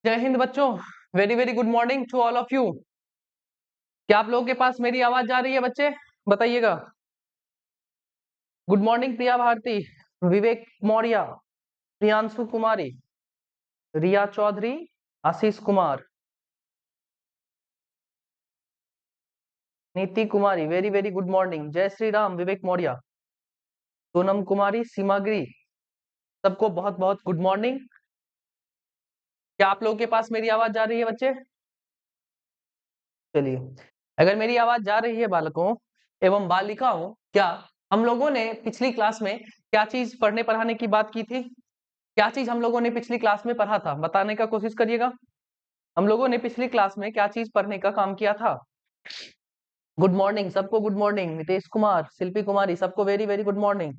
जय हिंद बच्चों। Very very good morning to all of you. क्या आप लोगों के पास मेरी आवाज जा रही है बच्चे? बताइएगा। गुड मॉर्निंग प्रिया भारती, विवेक मौर्य, प्रियांशु कुमारी, रिया चौधरी, आशीष कुमार, नीति कुमारी, वेरी वेरी गुड मॉर्निंग। जय श्री राम, विवेक मौर्य, सोनम कुमारी, सीमागिरी, सबको बहुत बहुत गुड मॉर्निंग। क्या आप लोगों के पास मेरी आवाज जा रही है बच्चे? चलिए, अगर मेरी आवाज जा रही है बालकों एवं बालिकाओं, क्या हम लोगों ने पिछली क्लास में क्या चीज पढ़ने पढ़ाने की बात की थी? क्या चीज हम लोगों ने पिछली क्लास में पढ़ा था? बताने का कोशिश करिएगा। हम लोगों ने पिछली क्लास में क्या चीज पढ़ने का काम किया था? गुड मॉर्निंग सबको, गुड मॉर्निंग। नितेश कुमार, शिल्पी कुमारी, सबको वेरी वेरी गुड मॉर्निंग।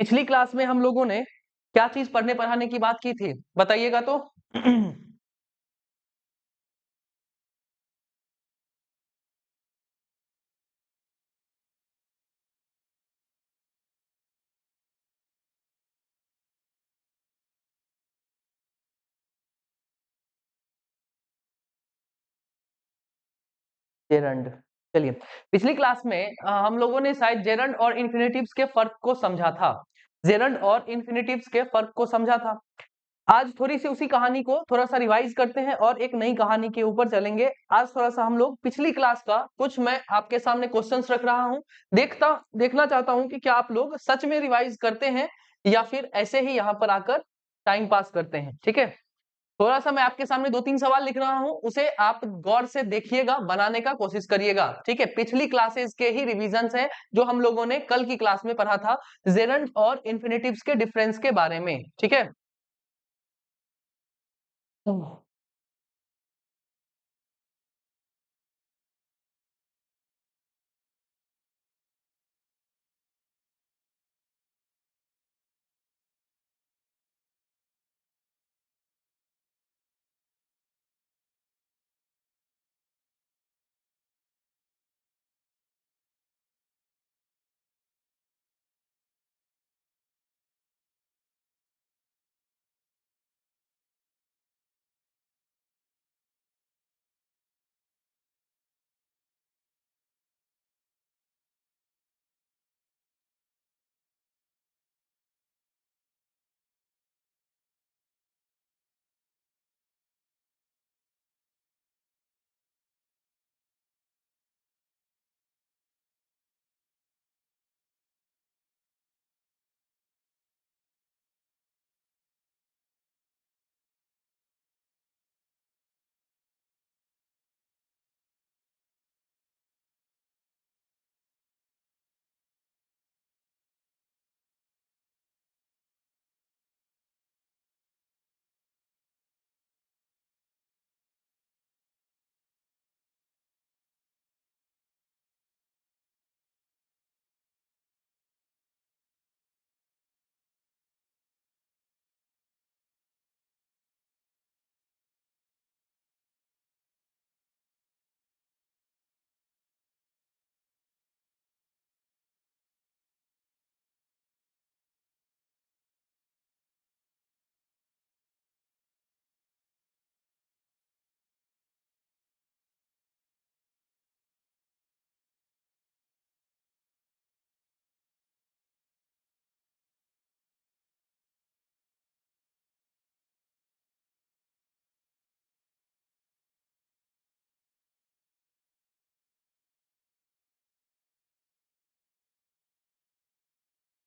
पिछली क्लास में हम लोगों ने क्या चीज पढ़ने पढ़ाने की बात की थी? बताइएगा तो। जेरंड। चलिए, पिछली क्लास में हम लोगों ने शायद जेरंड और इन्फिनेटिव्स के फर्क को समझा था। जेरंड और इन्फिनेटिव्स के फर्क को समझा था। आज थोड़ी सी उसी कहानी को थोड़ा सा रिवाइज करते हैं और एक नई कहानी के ऊपर चलेंगे। आज थोड़ा सा हम लोग पिछली क्लास का कुछ मैं आपके सामने क्वेश्चंस रख रहा हूं। देखना चाहता हूं कि क्या आप लोग सच में रिवाइज करते हैं या फिर ऐसे ही यहाँ पर आकर टाइम पास करते हैं। ठीक है, थोड़ा सा मैं आपके सामने 2-3 सवाल लिख रहा हूं, उसे आप गौर से देखिएगा, बनाने का कोशिश करिएगा। ठीक है, पिछली क्लासेस के ही रिविजन्स हैं जो हम लोगों ने कल की क्लास में पढ़ा था, जेरंड और इन्फिनेटिव्स के डिफरेंस के बारे में। ठीक है,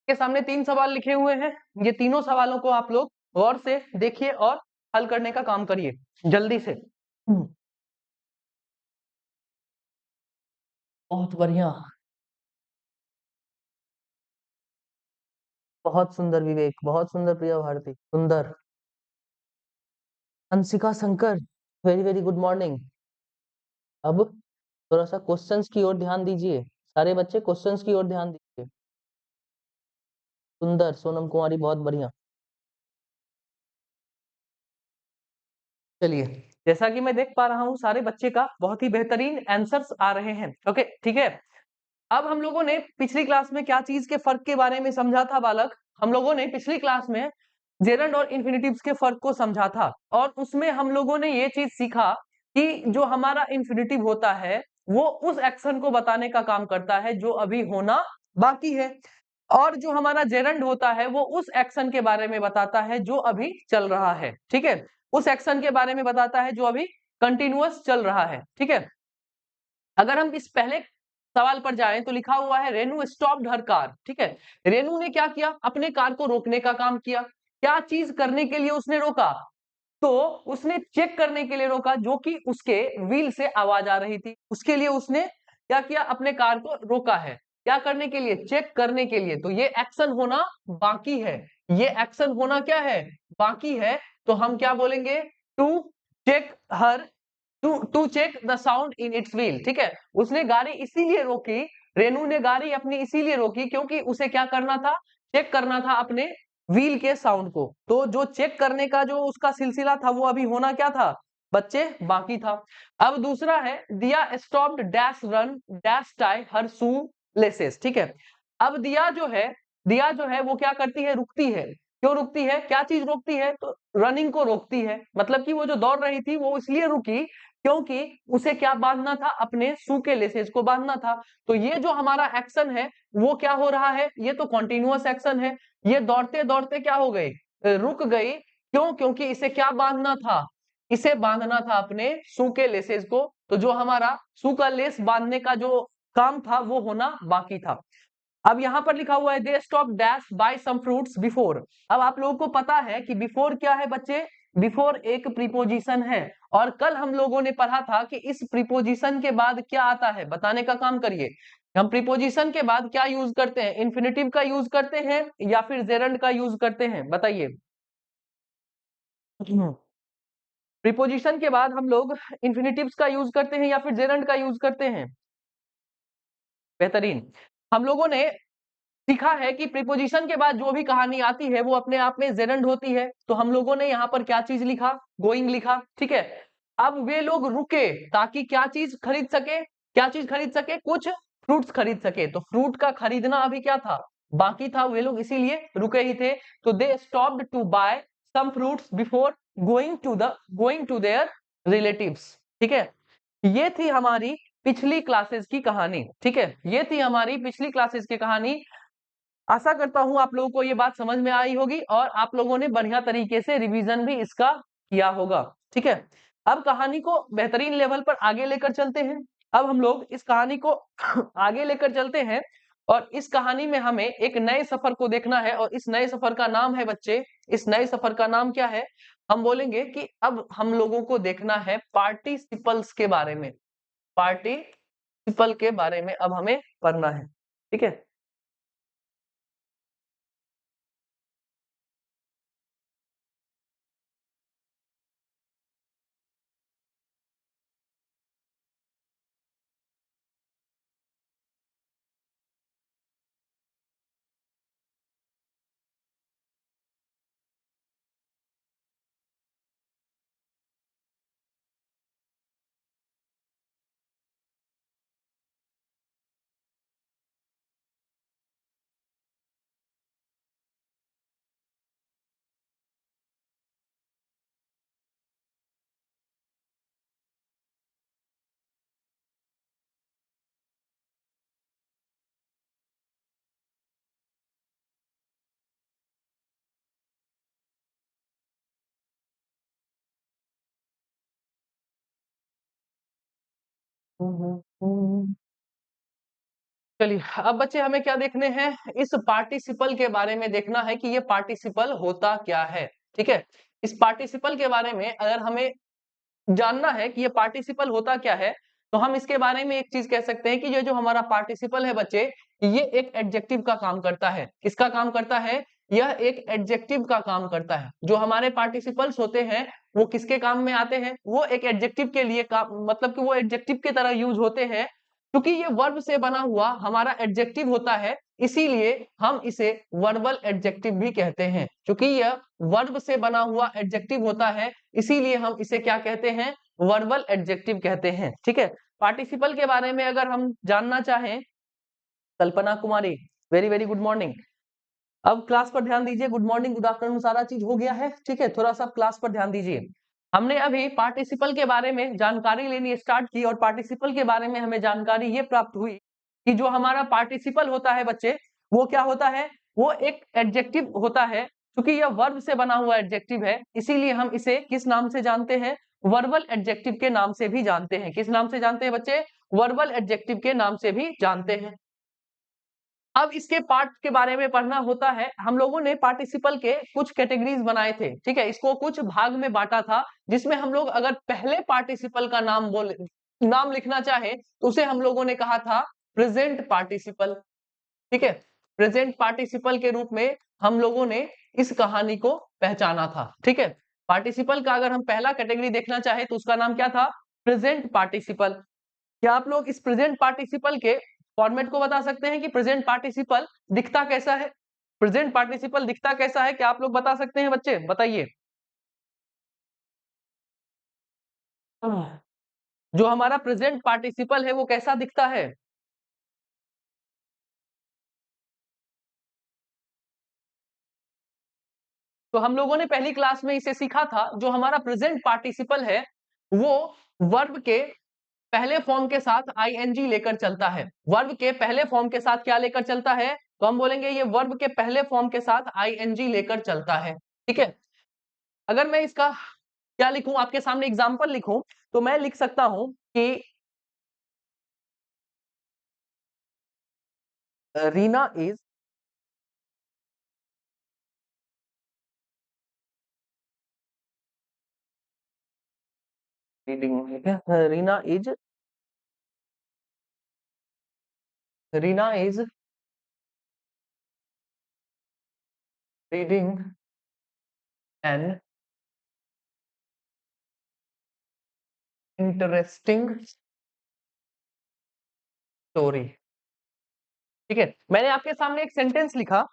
के सामने 3 सवाल लिखे हुए हैं। ये तीनों सवालों को आप लोग गौर से देखिए और हल करने का काम करिए जल्दी से। बहुत बढ़िया, बहुत सुंदर विवेक, बहुत सुंदर प्रिया भारती, सुंदर। Anshika Shankar, very very good morning. अब थोड़ा सा क्वेश्चंस की ओर ध्यान दीजिए, सारे बच्चे क्वेश्चंस की ओर ध्यान दीजिए। सुंदर, सोनम कुमारी, बहुत बढ़िया। चलिए, जैसा कि मैं देख पा रहा हूं सारे बच्चे का बहुत ही बेहतरीन आंसर्स आ रहे हैं। ओके, ठीक है। अब हम लोगों ने पिछली क्लास में क्या चीज के फर्क के बारे में समझा था बालक? हम लोगों ने पिछली क्लास में जेरंड और इन्फिनेटिव्स के फर्क को समझा था, और उसमें हम लोगों ने ये चीज सीखा कि जो हमारा इन्फिनेटिव होता है वो उस एक्शन को बताने का काम करता है जो अभी होना बाकी है, और जो हमारा जेरंड होता है वो उस एक्शन के बारे में बताता है जो अभी चल रहा है। ठीक है, उस एक्शन के बारे में बताता है जो अभी कंटिन्यूअस चल रहा है। ठीक है, अगर हम इस पहले सवाल पर जाएं तो लिखा हुआ है रेनू स्टॉप्ड हर कार। ठीक है, रेनू ने क्या किया, अपने कार को रोकने का काम किया। क्या चीज करने के लिए उसने रोका, तो उसने चेक करने के लिए रोका जो कि उसके व्हील से आवाज आ रही थी, उसके लिए उसने क्या किया, अपने कार को रोका है। क्या करने के लिए, चेक करने के लिए। तो ये एक्शन होना बाकी है, ये एक्शन होना क्या है, बाकी है। तो हम क्या बोलेंगे, to check her, to check the sound in its wheel. ठीक है, उसने गाड़ी इसीलिए रोकी, रेनू ने गाड़ी अपनी इसीलिए रोकी क्योंकि उसे क्या करना था, चेक करना था अपने व्हील के साउंड को। तो जो चेक करने का जो उसका सिलसिला था वो अभी होना क्या था बच्चे, बाकी था। अब दूसरा है दिया stopped dash run dash tie her shoe laces. ठीक है, अब दिया जो है वो क्या करती है, रुकती है। क्यों रुकती है, क्या चीज रोकती है, तो रनिंग को रोकती है। मतलब कि वो जो दौड़ रही थी वो इसलिए रुकी क्योंकि उसे क्या बांधना था, अपने शू के लेसेस को बांधना था। तो ये जो हमारा एक्शन है वो क्या हो रहा है, ये तो कॉन्टिन्यूअस एक्शन है। ये दौड़ते दौड़ते क्या हो गई, रुक गई। क्यों, क्योंकि इसे क्या बांधना था, इसे बांधना था अपने शू के लेसेस को। तो जो हमारा शू का लेस बांधने का जो काम था वो होना बाकी था। अब यहां पर लिखा हुआ है they stop dash buy some fruits before. अब आप लोगों को पता है कि बिफोर क्या है बच्चे, बिफोर एक प्रीपोजिशन है, और कल हम लोगों ने पढ़ा था कि इस प्रीपोजिशन के बाद क्या आता है बताने का काम करिए। हम प्रीपोजिशन के बाद क्या यूज करते हैं, इन्फिनेटिव का यूज करते हैं या फिर जेरंड का यूज करते हैं, बताइए। प्रीपोजिशन के बाद हम लोग इन्फिनेटिव्स का यूज करते हैं या फिर जेरंड का यूज करते हैं, बेहतरीन। हम लोगों ने सीखा है कि प्रीपोजिशन के बाद जो भी कहानी आती है वो अपने आप में जेरंड होती है। तो हम लोगों ने यहाँ पर क्या चीज लिखा, गोइंग लिखा। ठीक है, अब वे लोग रुके ताकि क्या चीज खरीद सके, क्या चीज खरीद सके, कुछ फ्रूट्स खरीद सके। तो फ्रूट का खरीदना अभी क्या था, बाकी था, वे लोग इसीलिए रुके ही थे। तो they stopped to buy some fruits before going to their relatives. ठीक है, ये थी हमारी पिछली क्लासेस की कहानी। ठीक है, ये थी हमारी पिछली क्लासेस की कहानी। आशा करता हूं आप लोगों को ये बात समझ में आई होगी और आप लोगों ने बढ़िया तरीके से रिवीजन भी इसका किया होगा। ठीक है, अब कहानी को बेहतरीन लेवल पर आगे लेकर चलते हैं। अब हम लोग इस कहानी को आगे लेकर चलते हैं, और इस कहानी में हमें एक नए सफर को देखना है, और इस नए सफर का नाम है बच्चे, इस नए सफर का नाम क्या है, हम बोलेंगे कि अब हम लोगों को देखना है पार्टिसिपल्स के बारे में। पार्टिसिपल के बारे में अब हमें पढ़ना है। ठीक है, चलिए अब बच्चे हमें क्या देखने हैं, इस पार्टिसिपल के बारे में देखना है कि ये पार्टिसिपल होता क्या है। ठीक है, इस पार्टिसिपल के बारे में अगर हमें जानना है कि ये पार्टिसिपल होता क्या है, तो हम इसके बारे में एक चीज कह सकते हैं कि ये जो हमारा पार्टिसिपल है बच्चे, ये एक एडजेक्टिव का काम करता है। किसका काम करता है, यह एक एडजेक्टिव का काम करता है। जो हमारे पार्टिसिपल्स होते हैं वो किसके काम में आते हैं, वो एक एडजेक्टिव के लिए काम, मतलब कि वो एडजेक्टिव की तरह यूज होते हैं। क्योंकि ये वर्ब से बना हुआ हमारा एडजेक्टिव होता है, इसीलिए हम इसे वर्बल एडजेक्टिव भी कहते हैं। क्योंकि यह वर्ब से बना हुआ एडजेक्टिव होता है, इसीलिए हम इसे क्या कहते हैं, वर्बल एडजेक्टिव कहते हैं। ठीक है, पार्टिसिपल के बारे में अगर हम जानना चाहें, Kalpana Kumari, very very good morning. अब क्लास पर ध्यान दीजिए। गुड मॉर्निंग, गुड आफ्टरनून, सारा चीज हो गया है, ठीक है। थोड़ा सा क्लास पर ध्यान दीजिए। हमने अभी पार्टिसिपल के बारे में जानकारी लेनी स्टार्ट की, और पार्टिसिपल के बारे में हमें जानकारी ये प्राप्त हुई कि जो हमारा पार्टिसिपल होता है बच्चे, वो क्या होता है, वो एक एडजेक्टिव होता है। क्योंकि यह वर्ब से बना हुआ एडजेक्टिव है, इसीलिए हम इसे किस नाम से जानते हैं, वर्बल एडजेक्टिव के नाम से भी जानते हैं। किस नाम से जानते हैं बच्चे, वर्बल एडजेक्टिव के नाम से भी जानते हैं। अब इसके पार्ट के बारे में पढ़ना होता है। हम लोगों ने पार्टिसिपल के कुछ कैटेगरीज बनाए थे, ठीक है। इसको कुछ भाग में बांटा था, जिसमें हम लोग अगर पहले पार्टिसिपल का नाम लिखना चाहे तो उसे हम लोगों ने कहा था प्रेजेंट पार्टिसिपल, ठीक है। प्रेजेंट पार्टिसिपल के रूप में हम लोगों ने इस कहानी को पहचाना था, ठीक है। पार्टिसिपल का अगर हम पहला कैटेगरी देखना चाहे तो उसका नाम क्या था, प्रेजेंट पार्टिसिपल। क्या आप लोग इस प्रेजेंट पार्टिसिपल के फॉर्मेट को बता सकते हैं कि प्रेजेंट पार्टिसिपल दिखता कैसा है, प्रेजेंट पार्टिसिपल दिखता कैसा है, क्या आप लोग बता सकते हैं बच्चे, बताइए। जो हमारा प्रेजेंट पार्टिसिपल है वो कैसा दिखता है, तो हम लोगों ने पहली क्लास में इसे सीखा था। जो हमारा प्रेजेंट पार्टिसिपल है वो वर्ब के पहले फॉर्म के साथ आईएनजी लेकर चलता है। वर्ब के पहले फॉर्म के साथ क्या लेकर चलता है, तो हम बोलेंगे ये वर्ब के पहले फॉर्म के साथ आईएनजी लेकर चलता है, ठीक है। अगर मैं इसका क्या लिखूं, आपके सामने एग्जांपल लिखूं, तो मैं लिख सकता हूं कि रीना इज रीडिंग, ठीक है। Reena is reading an interesting story, ठीक है। मैंने आपके सामने एक सेंटेंस लिखा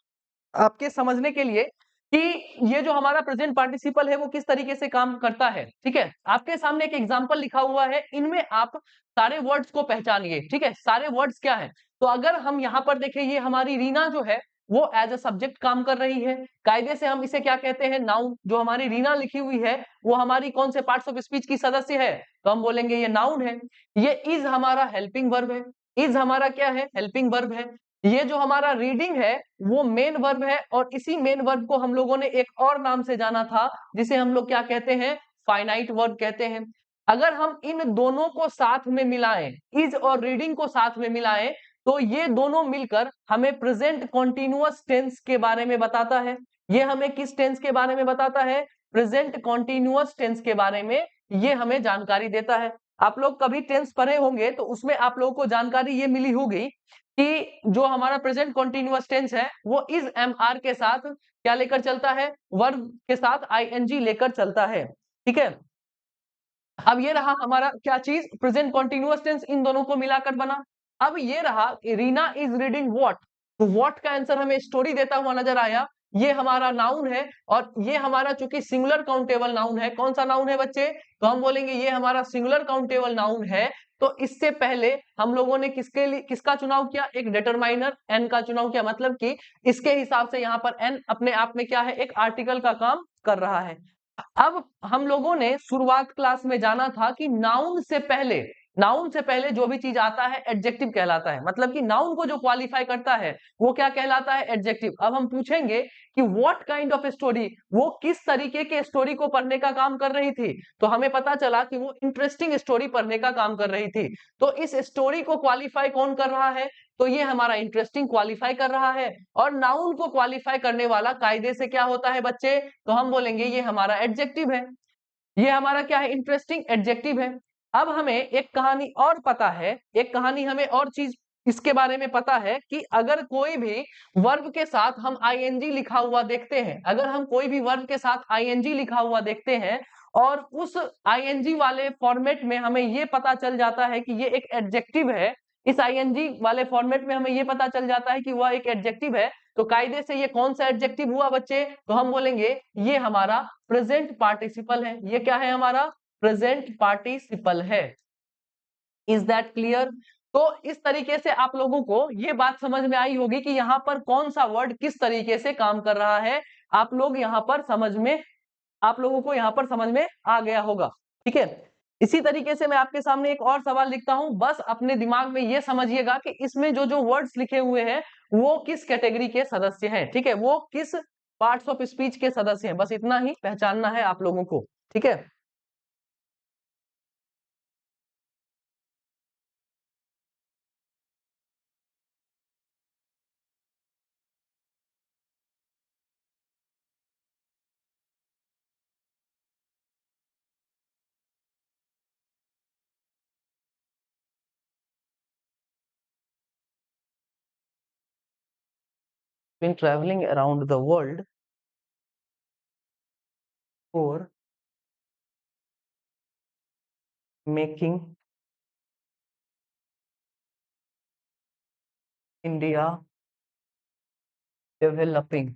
आपके समझने के लिए कि ये जो हमारा प्रेजेंट पार्टिसिपल है वो किस तरीके से काम करता है, ठीक है। आपके सामने एक एग्जांपल लिखा हुआ है, इनमें आप सारे वर्ड्स को पहचानिए, ठीक है। सारे वर्ड्स क्या है, तो अगर हम यहाँ पर देखें, ये हमारी रीना जो है वो एज अ सब्जेक्ट काम कर रही है। कायदे से हम इसे क्या कहते हैं, नाउन। जो हमारी रीना लिखी हुई है वो हमारी कौन से पार्ट्स ऑफ स्पीच की सदस्य है, तो हम बोलेंगे ये नाउन है। ये इज हमारा हेल्पिंग वर्ब है, इज हमारा क्या है, हेल्पिंग वर्ब है। ये जो हमारा रीडिंग है वो मेन वर्ब है, और इसी मेन वर्ब को हम लोगों ने एक और नाम से जाना था, जिसे हम लोग क्या कहते हैं, फाइनाइट वर्ब कहते हैं। अगर हम इन दोनों को साथ में मिलाएं, इज और रीडिंग को साथ में मिलाएं, तो ये दोनों मिलकर हमें प्रेजेंट कॉन्टिन्यूअस टेंस के बारे में बताता है। ये हमें किस टेंस के बारे में बताता है, प्रेजेंट कॉन्टिन्यूअस टेंस के बारे में ये हमें जानकारी देता है। आप लोग कभी टेंस पढ़े होंगे तो उसमें आप लोगों को जानकारी ये मिली होगी कि जो हमारा प्रेजेंट कॉन्टिन्यूअस टेंस है वो इज एम आर के साथ क्या लेकर चलता है, वर्ब के साथ आईएनजी लेकर चलता है, ठीक है। अब ये रहा हमारा क्या चीज, प्रेजेंट कॉन्टिन्यूअस टेंस इन दोनों को मिलाकर बना। अब ये रहा रीना इज रीडिंग व्हाट, तो व्हाट का आंसर हमें स्टोरी देता हुआ नजर आया। ये हमारा नाउन है, और ये हमारा चूंकि सिंगुलर काउंटेबल नाउन है, कौन सा नाउन है बच्चे, तो हम बोलेंगे ये हमारा सिंगुलर काउंटेबल नाउन है। तो इससे पहले हम लोगों ने किसके लिए किसका चुनाव किया, एक डिटरमाइनर एन का चुनाव किया, मतलब कि इसके हिसाब से यहाँ पर एन अपने आप में क्या है, एक आर्टिकल का काम कर रहा है। अब हम लोगों ने शुरुआत क्लास में जाना था कि नाउन से पहले जो भी चीज आता है एडजेक्टिव कहलाता है, मतलब कि नाउन को जो क्वालिफाई करता है वो क्या कहलाता है, एडजेक्टिव। अब हम पूछेंगे कि व्हाट काइंड ऑफ स्टोरी, वो किस तरीके के स्टोरी को पढ़ने का काम कर रही थी, तो हमें पता चला कि वो इंटरेस्टिंग स्टोरी पढ़ने का काम कर रही थी। तो इस स्टोरी को क्वालिफाई कौन कर रहा है, तो ये हमारा इंटरेस्टिंग क्वालिफाई कर रहा है। और नाउन को क्वालिफाई करने वाला कायदे से क्या होता है बच्चे, तो हम बोलेंगे ये हमारा एडजेक्टिव है। ये हमारा क्या है, इंटरेस्टिंग एडजेक्टिव है। अब हमें एक कहानी और पता है, एक कहानी हमें और चीज इसके बारे में पता है कि अगर कोई भी वर्ब के साथ हम आईएनजी लिखा हुआ देखते हैं, अगर हम कोई भी वर्ब के साथ आईएनजी लिखा हुआ देखते हैं और उस आईएनजी वाले फॉर्मेट में हमें ये पता चल जाता है कि ये एक एडजेक्टिव है, इस आईएनजी वाले फॉर्मेट में हमें ये पता चल जाता है कि वह एक एडजेक्टिव है, तो कायदे से ये कौन सा एडजेक्टिव हुआ बच्चे, तो हम बोलेंगे ये हमारा प्रेजेंट पार्टिसिपल है। ये क्या है, हमारा प्रेजेंट पार्टिसिपल है। Is that clear. तो इस तरीके से आप लोगों को ये बात समझ में आई होगी कि यहाँ पर कौन सा वर्ड किस तरीके से काम कर रहा है। आप लोग यहाँ पर समझ में आप लोगों को यहाँ पर समझ में आ गया होगा। ठीक है, इसी तरीके से मैं आपके सामने एक और सवाल लिखता हूं। बस अपने दिमाग में ये समझिएगा कि इसमें जो जो वर्ड्स लिखे हुए हैं वो किस कैटेगरी के सदस्य हैं। ठीक है, वो किस पार्ट्स ऑफ स्पीच के सदस्य हैं, बस इतना ही पहचानना है आप लोगों को। ठीक है, been traveling around the world for making India developing।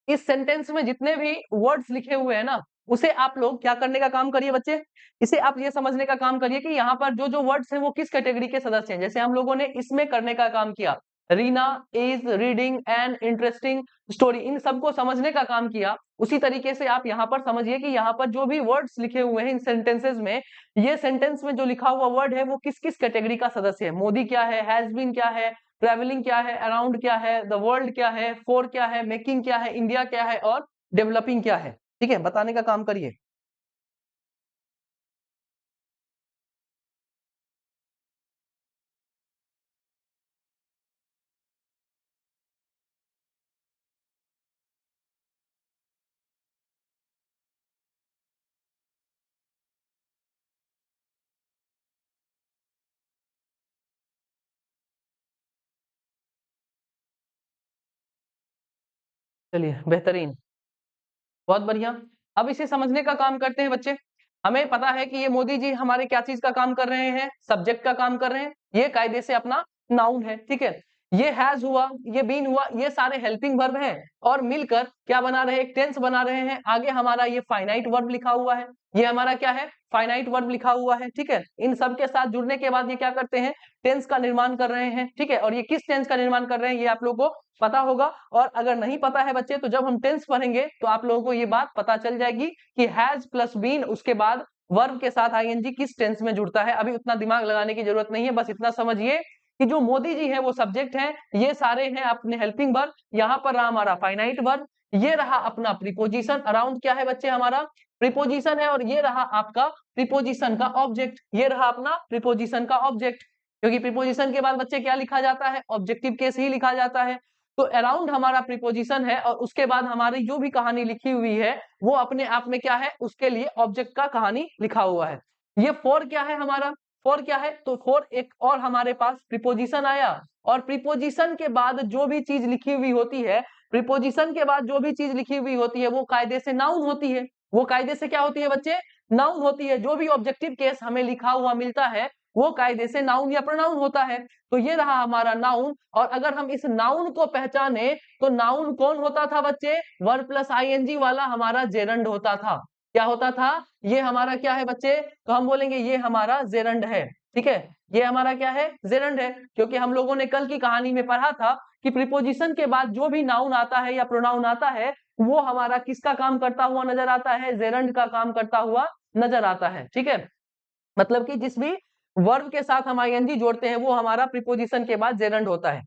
इस सेंटेंस में जितने भी वर्ड्स लिखे हुए हैं ना, उसे आप लोग क्या करने का काम करिए बच्चे, इसे आप ये समझने का काम करिए कि यहाँ पर जो जो वर्ड्स हैं वो किस कैटेगरी के सदस्य हैं। जैसे हम लोगों ने इसमें करने का काम किया, Reena is reading an interesting story, इन सबको समझने का काम किया। उसी तरीके से आप यहाँ पर समझिए कि यहाँ पर जो भी वर्ड्स लिखे हुए हैं इन सेंटेंसेस में, ये सेंटेंस में जो लिखा हुआ वर्ड है वो किस किस कैटेगरी का सदस्य है। मोदी क्या है, हैज बीन क्या है, ट्रेवलिंग क्या है, अराउंड क्या है, द वर्ल्ड क्या है, फॉर क्या है, मेकिंग क्या है, इंडिया क्या है और डेवलपिंग क्या है। ठीक है, बताने का काम करिए। चलिए, बेहतरीन, बहुत बढ़िया। अब इसे समझने का काम करते हैं बच्चे। हमें पता है कि ये मोदी जी हमारे क्या चीज का काम कर रहे हैं, सब्जेक्ट का काम कर रहे हैं। ये कायदे से अपना नाउन है। ठीक है, ये हैज हुआ, ये बीन हुआ, ये सारे हेल्पिंग वर्ब हैं और मिलकर क्या बना रहे हैं, एक टेंस बना रहे हैं। आगे हमारा ये फाइनाइट वर्ब लिखा हुआ है, ये हमारा क्या है, फाइनाइट वर्ब लिखा हुआ है। ठीक है, इन सब के साथ जुड़ने के बाद ये क्या करते हैं, टेंस का निर्माण कर रहे हैं। ठीक है, और ये किस टेंस का निर्माण कर रहे हैं ये आप लोगों को पता होगा। और अगर नहीं पता है बच्चे तो जब हम टेंस पढ़ेंगे तो आप लोगों को ये बात पता चल जाएगी कि हैज प्लस बीन उसके बाद वर्ब के साथ आईएनजी किस टेंस में जुड़ता है। अभी उतना दिमाग लगाने की जरूरत नहीं है, बस इतना समझिए कि जो मोदी जी है वो सब्जेक्ट है, ये सारे हैं अपने हेल्पिंग वर्ब। यहाँ पर रहा हमारा फाइनाइट वर्ब, ये रहा अपना प्रीपोजिशन, अराउंड क्या है बच्चे हमारा प्रीपोजिशन है, और ये रहा आपका प्रीपोजिशन का ऑब्जेक्ट, ये रहा अपना प्रीपोजिशन का ऑब्जेक्ट। क्योंकि प्रीपोजिशन के बाद बच्चे क्या लिखा जाता है, ऑब्जेक्टिव केस ही लिखा जाता है। तो अराउंड हमारा प्रीपोजिशन है और उसके बाद हमारी जो भी कहानी लिखी हुई है वो अपने आप में क्या है, उसके लिए ऑब्जेक्ट का कहानी लिखा हुआ है। ये फॉर क्या है हमारा, फॉर क्या है, तो फॉर एक और हमारे पास प्रीपोजिशन आया, और प्रीपोजिशन के बाद जो भी चीज लिखी हुई होती है, प्रीपोजिशन के बाद जो भी चीज लिखी हुई होती है वो कायदे से नाउन होती है। वो कायदे से क्या होती है बच्चे, नाउन होती है। जो भी ऑब्जेक्टिव केस हमें लिखा हुआ मिलता है वो कायदे से नाउन या प्रोनाउन होता है। तो ये रहा हमारा नाउन। और अगर हम इस नाउन को पहचाने तो नाउन कौन होता था बच्चे, वर्ब प्लस आईएनजी वाला हमारा जेरंड होता था। क्या होता था, ये हमारा क्या है बच्चे, तो हम बोलेंगे ये हमारा जेरंड है। ठीक है, ये हमारा क्या है, जेरंड है। क्योंकि हम लोगों ने कल की कहानी में पढ़ा था कि प्रीपोजिशन के बाद जो भी नाउन आता है या प्रोनाउन आता है वो हमारा किसका काम करता हुआ नजर आता है, जेरंड का काम करता हुआ नजर आता है। ठीक है, मतलब कि जिस भी वर्ब के साथ हम आईएनजी जोड़ते हैं वो हमारा प्रीपोजिशन के बाद जेरंड होता है।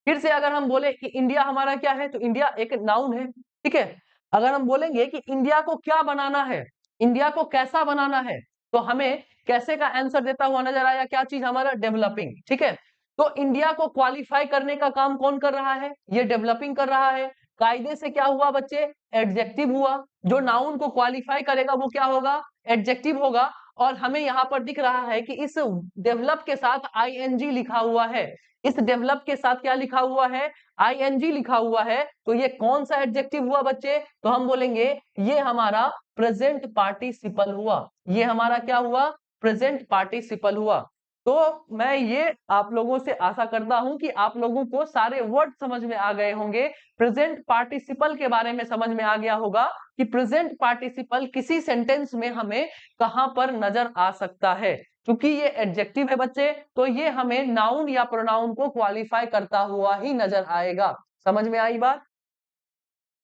फिर से अगर हम बोले कि इंडिया हमारा क्या है, तो इंडिया एक नाउन है। ठीक है, अगर हम बोलेंगे कि इंडिया को क्या बनाना है, इंडिया को कैसा बनाना है, तो हमें कैसे का आंसर देता हुआ नजर आया, क्या चीज हमारा, डेवलपिंग। ठीक है, तो इंडिया को क्वालिफाई करने का काम कौन कर रहा है, ये डेवलपिंग कर रहा है। कायदे से क्या हुआ बच्चे, एडजेक्टिव हुआ। जो नाउन को क्वालिफाई करेगा वो क्या होगा, एडजेक्टिव होगा। और हमें यहाँ पर दिख रहा है कि इस डेवलप के साथ आईएनजी लिखा हुआ है, इस डेवलप के साथ क्या लिखा हुआ है, आईएनजी लिखा हुआ है। तो ये कौन सा एडजेक्टिव हुआ बच्चे, तो हम बोलेंगे ये हमारा प्रेजेंट पार्टिसिपल हुआ। ये हमारा क्या हुआ, प्रेजेंट पार्टिसिपल हुआ। तो मैं ये आप लोगों से आशा करता हूं कि आप लोगों को सारे वर्ड समझ में आ गए होंगे। प्रेजेंट पार्टिसिपल के बारे में समझ में आ गया होगा कि प्रेजेंट पार्टिसिपल किसी सेंटेंस में हमें कहां पर नजर आ सकता है। क्योंकि ये एडजेक्टिव है बच्चे, तो ये हमें नाउन या प्रोनाउन को क्वालिफाई करता हुआ ही नजर आएगा। समझ में आई बात?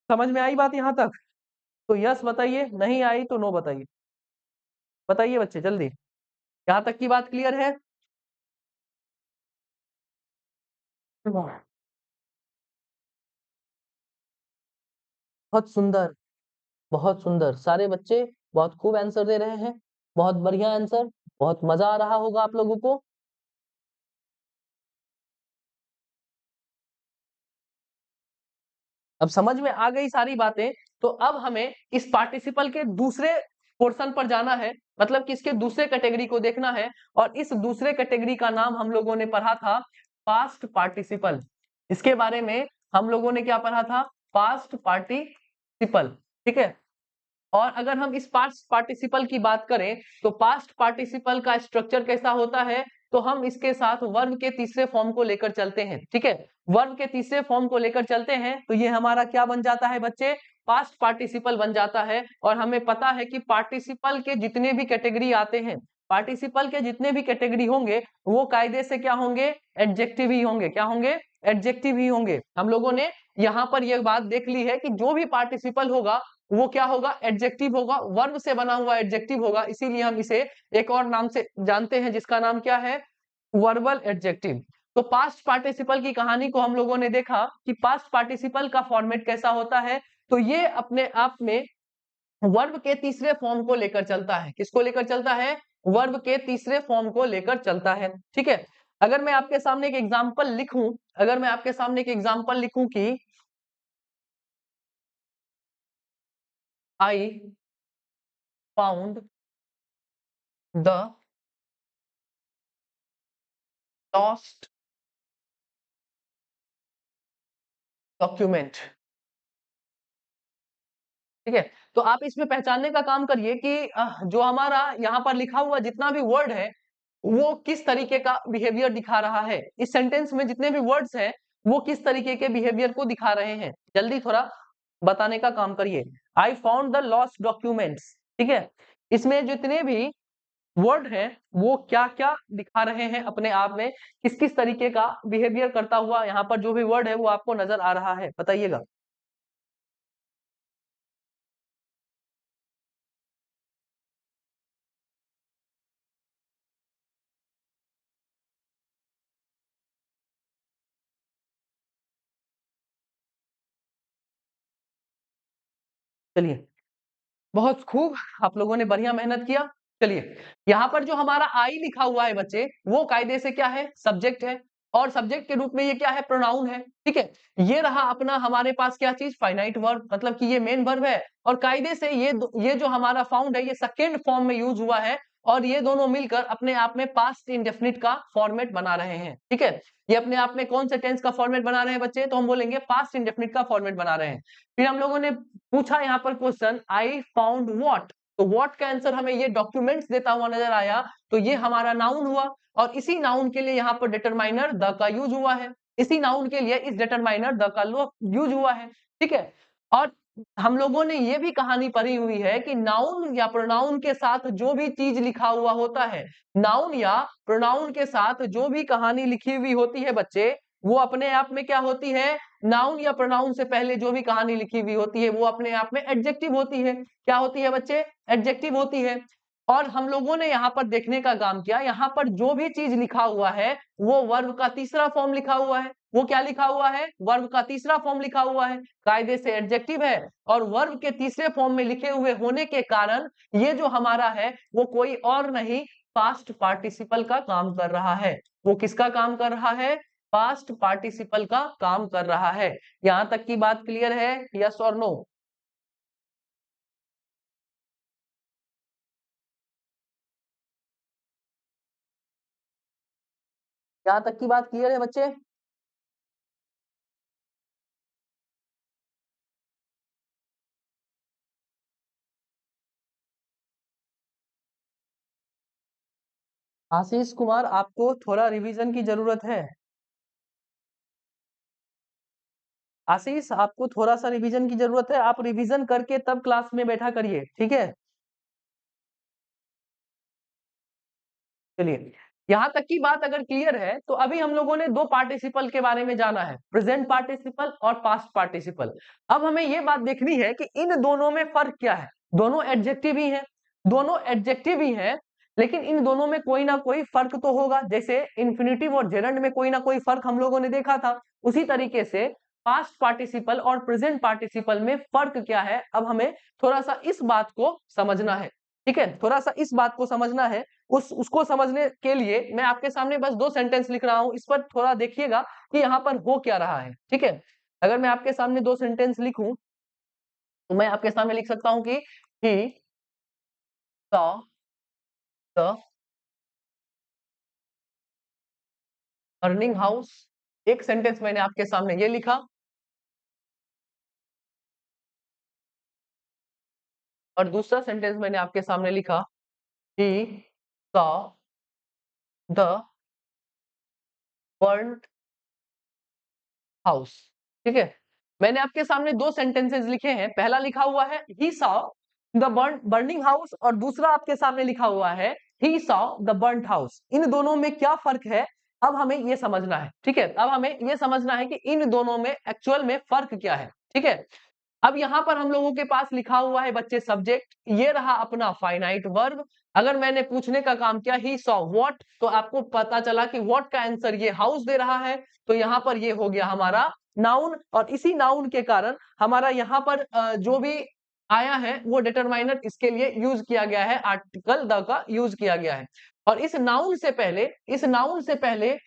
समझ में आई बात यहां तक? तो यस बताइए, नहीं आई तो नो बताइए। बताइए बच्चे जल्दी, यहां तक की बात क्लियर है? बहुत सुंदर, बहुत सुंदर, सारे बच्चे बहुत खूब आंसर दे रहे हैं, बहुत बढ़िया आंसर, बहुत मजा आ रहा होगा आप लोगों को। अब समझ में आ गई सारी बातें, तो अब हमें इस पार्टिसिपल के दूसरे पोर्शन पर जाना है, मतलब कि इसके दूसरे कैटेगरी को देखना है, और इस दूसरे कैटेगरी का नाम हम लोगों ने पढ़ा था पास्ट पार्टिसिपल। इसके बारे में हम लोगों ने क्या पढ़ा था? पास्ट पार्टिसिपल, ठीक है। और अगर हम इस पास्ट पार्टिसिपल की बात करें, तो पास्ट पार्टिसिपल का स्ट्रक्चर कैसा होता है? तो हम इसके साथ वर्ब के तीसरे फॉर्म को लेकर चलते हैं, ठीक है। वर्ब के तीसरे फॉर्म को लेकर चलते हैं, तो ये हमारा क्या बन जाता है बच्चे? पास्ट पार्टिसिपल बन जाता है। और हमें पता है कि पार्टिसिपल के जितने भी कैटेगरी आते हैं, पार्टिसिपल के जितने भी कैटेगरी होंगे, वो कायदे से क्या होंगे? एडजेक्टिव ही होंगे। क्या होंगे? एडजेक्टिव ही होंगे। हम लोगों ने यहाँ पर यह बात देख ली है कि जो भी पार्टिसिपल होगा वो क्या होगा? एडजेक्टिव होगा, वर्ब से बना हुआ एडजेक्टिव होगा, इसीलिए हम इसे एक और नाम से जानते हैं, जिसका नाम क्या है? Verbal adjective. तो पास्ट पार्टिसिपल की कहानी को हम लोगों ने देखा कि पास्ट पार्टिसिपल का फॉर्मेट कैसा होता है। तो ये अपने आप में वर्ब के तीसरे फॉर्म को लेकर चलता है। किसको लेकर चलता है? वर्ब के तीसरे फॉर्म को लेकर चलता है, ठीक है। अगर मैं आपके सामने एक एग्जाम्पल लिखूं, अगर मैं आपके सामने एक एग्जाम्पल लिखूं कि I found the lost document, ठीक है। तो आप इसमें पहचानने का काम करिए कि जो हमारा यहाँ पर लिखा हुआ जितना भी वर्ड है, वो किस तरीके का बिहेवियर दिखा रहा है। इस सेंटेंस में जितने भी वर्ड्स हैं, वो किस तरीके के बिहेवियर को दिखा रहे हैं, जल्दी थोड़ा बताने का काम करिए। I found the lost documents, ठीक है। इसमें जितने भी वर्ड हैं, वो क्या क्या दिखा रहे हैं अपने आप में, किस किस तरीके का बिहेवियर करता हुआ यहाँ पर जो भी वर्ड है वो आपको नजर आ रहा है, बताइएगा। चलिए, बहुत खूब, आप लोगों ने बढ़िया मेहनत किया। चलिए, यहाँ पर जो हमारा आई लिखा हुआ है बच्चे, वो कायदे से क्या है? सब्जेक्ट है। और सब्जेक्ट के रूप में ये क्या है? प्रोनाउन है, ठीक है। ये रहा अपना हमारे पास क्या चीज? फाइनाइट वर्ब, मतलब कि ये मेन वर्ब है। और कायदे से ये जो हमारा फाउंड है, ये सेकेंड फॉर्म में यूज हुआ है। और ये दोनों मिलकर अपने आप में पास्ट इंडेफिनिट का फॉर्मेट बना रहे हैं, ठीक है। ये अपने आप में कौन से टेंस का फॉर्मेट बना रहे हैं बच्चे? तो हम बोलेंगे पास्ट इंडेफिनिट का फॉर्मेट बना रहे हैं। फिर हम लोगों ने पूछा यहाँ पर क्वेश्चन, आई फाउंड व्हाट, तो व्हाट का आंसर हमें ये डॉक्यूमेंट्स देता हुआ नजर आया, तो ये हमारा नाउन हुआ। और इसी नाउन के लिए यहाँ पर डिटरमाइनर द का यूज हुआ है। इसी नाउन के लिए इस डिटरमाइनर द का यूज हुआ है, ठीक है। और हम लोगों ने ये भी कहानी पढ़ी हुई है कि नाउन या प्रोनाउन के साथ जो भी चीज लिखा हुआ होता है, नाउन या प्रोनाउन के साथ जो भी कहानी लिखी हुई होती है बच्चे, वो अपने आप में क्या होती है? नाउन या प्रोनाउन से पहले जो भी कहानी लिखी हुई होती है, वो अपने आप में एडजेक्टिव होती है। क्या होती है बच्चे? एडजेक्टिव होती है। और हम लोगों ने यहाँ पर देखने का काम किया, यहाँ पर जो भी चीज लिखा हुआ है, वो वर्ब का तीसरा फॉर्म लिखा हुआ है। वो क्या लिखा हुआ है? वर्ब का तीसरा फॉर्म लिखा हुआ है। कायदे से एडजेक्टिव है, और वर्ब के तीसरे फॉर्म में लिखे हुए होने के कारण ये जो हमारा है, वो कोई और नहीं, पास्ट पार्टिसिपल का काम कर रहा है। वो किसका काम कर रहा है? पास्ट पार्टिसिपल का काम कर रहा है। यहां तक की बात क्लियर है? यस और नो? यहां तक की बात क्लियर है बच्चे? आशीष कुमार, आपको थोड़ा रिवीजन की जरूरत है। आशीष, आपको थोड़ा सा रिवीजन की जरूरत है, आप रिवीजन करके तब क्लास में बैठा करिए, ठीक है। चलिए, यहां तक की बात अगर क्लियर है तो अभी हम लोगों ने दो पार्टिसिपल के बारे में जाना है, प्रेजेंट पार्टिसिपल और पास्ट पार्टिसिपल। अब हमें यह बात देखनी है कि इन दोनों में फर्क क्या है। दोनों एडजेक्टिव ही हैं, दोनों एडजेक्टिव ही हैं, लेकिन इन दोनों में कोई ना कोई फर्क तो होगा। जैसे इन्फिनिटिव और जेरंड में कोई ना कोई फर्क हम लोगों ने देखा था, उसी तरीके से पास्ट पार्टिसिपल और प्रेजेंट पार्टिसिपल में फर्क क्या है, अब हमें थोड़ा सा इस बात को समझना है। ठीक है, थोड़ा सा इस बात को समझना है। उसको समझने के लिए मैं आपके सामने बस दो सेंटेंस लिख रहा हूं, इस पर थोड़ा देखिएगा कि यहाँ पर हो क्या रहा है। ठीक है, अगर मैं आपके सामने दो सेंटेंस लिखूं तो मैं आपके सामने लिख सकता हूं कि he saw the burning house। एक सेंटेंस मैंने आपके सामने ये लिखा, और दूसरा सेंटेंस मैंने आपके सामने लिखा he saw the burned house। ठीक है, मैंने आपके सामने दो सेंटेंसेस लिखे हैं। पहला लिखा हुआ है he saw the burning house, और दूसरा आपके सामने लिखा हुआ है he saw the burnt house। इन दोनों में क्या फर्क है, अब हमें ये समझना है। ठीक है, अब हमें ये समझना है कि इन दोनों में एक्चुअल में फर्क क्या है। ठीक है, अब यहां पर हम लोगों के पास लिखा हुआ है बच्चे सब्जेक्ट, ये रहा अपना फाइनाइट वर्ब। अगर मैंने पूछने का काम किया ही सॉ व्हाट, तो आपको पता चला कि व्हाट का आंसर ये हाउस दे रहा है, तो यहाँ पर ये हो गया हमारा नाउन, और इसी नाउन के कारण हमारा यहाँ पर जो भी आया है वो डिटरमाइनर इसके लिए यूज किया गया है, आर्टिकल द का यूज किया गया है। और इस नाउन से पहले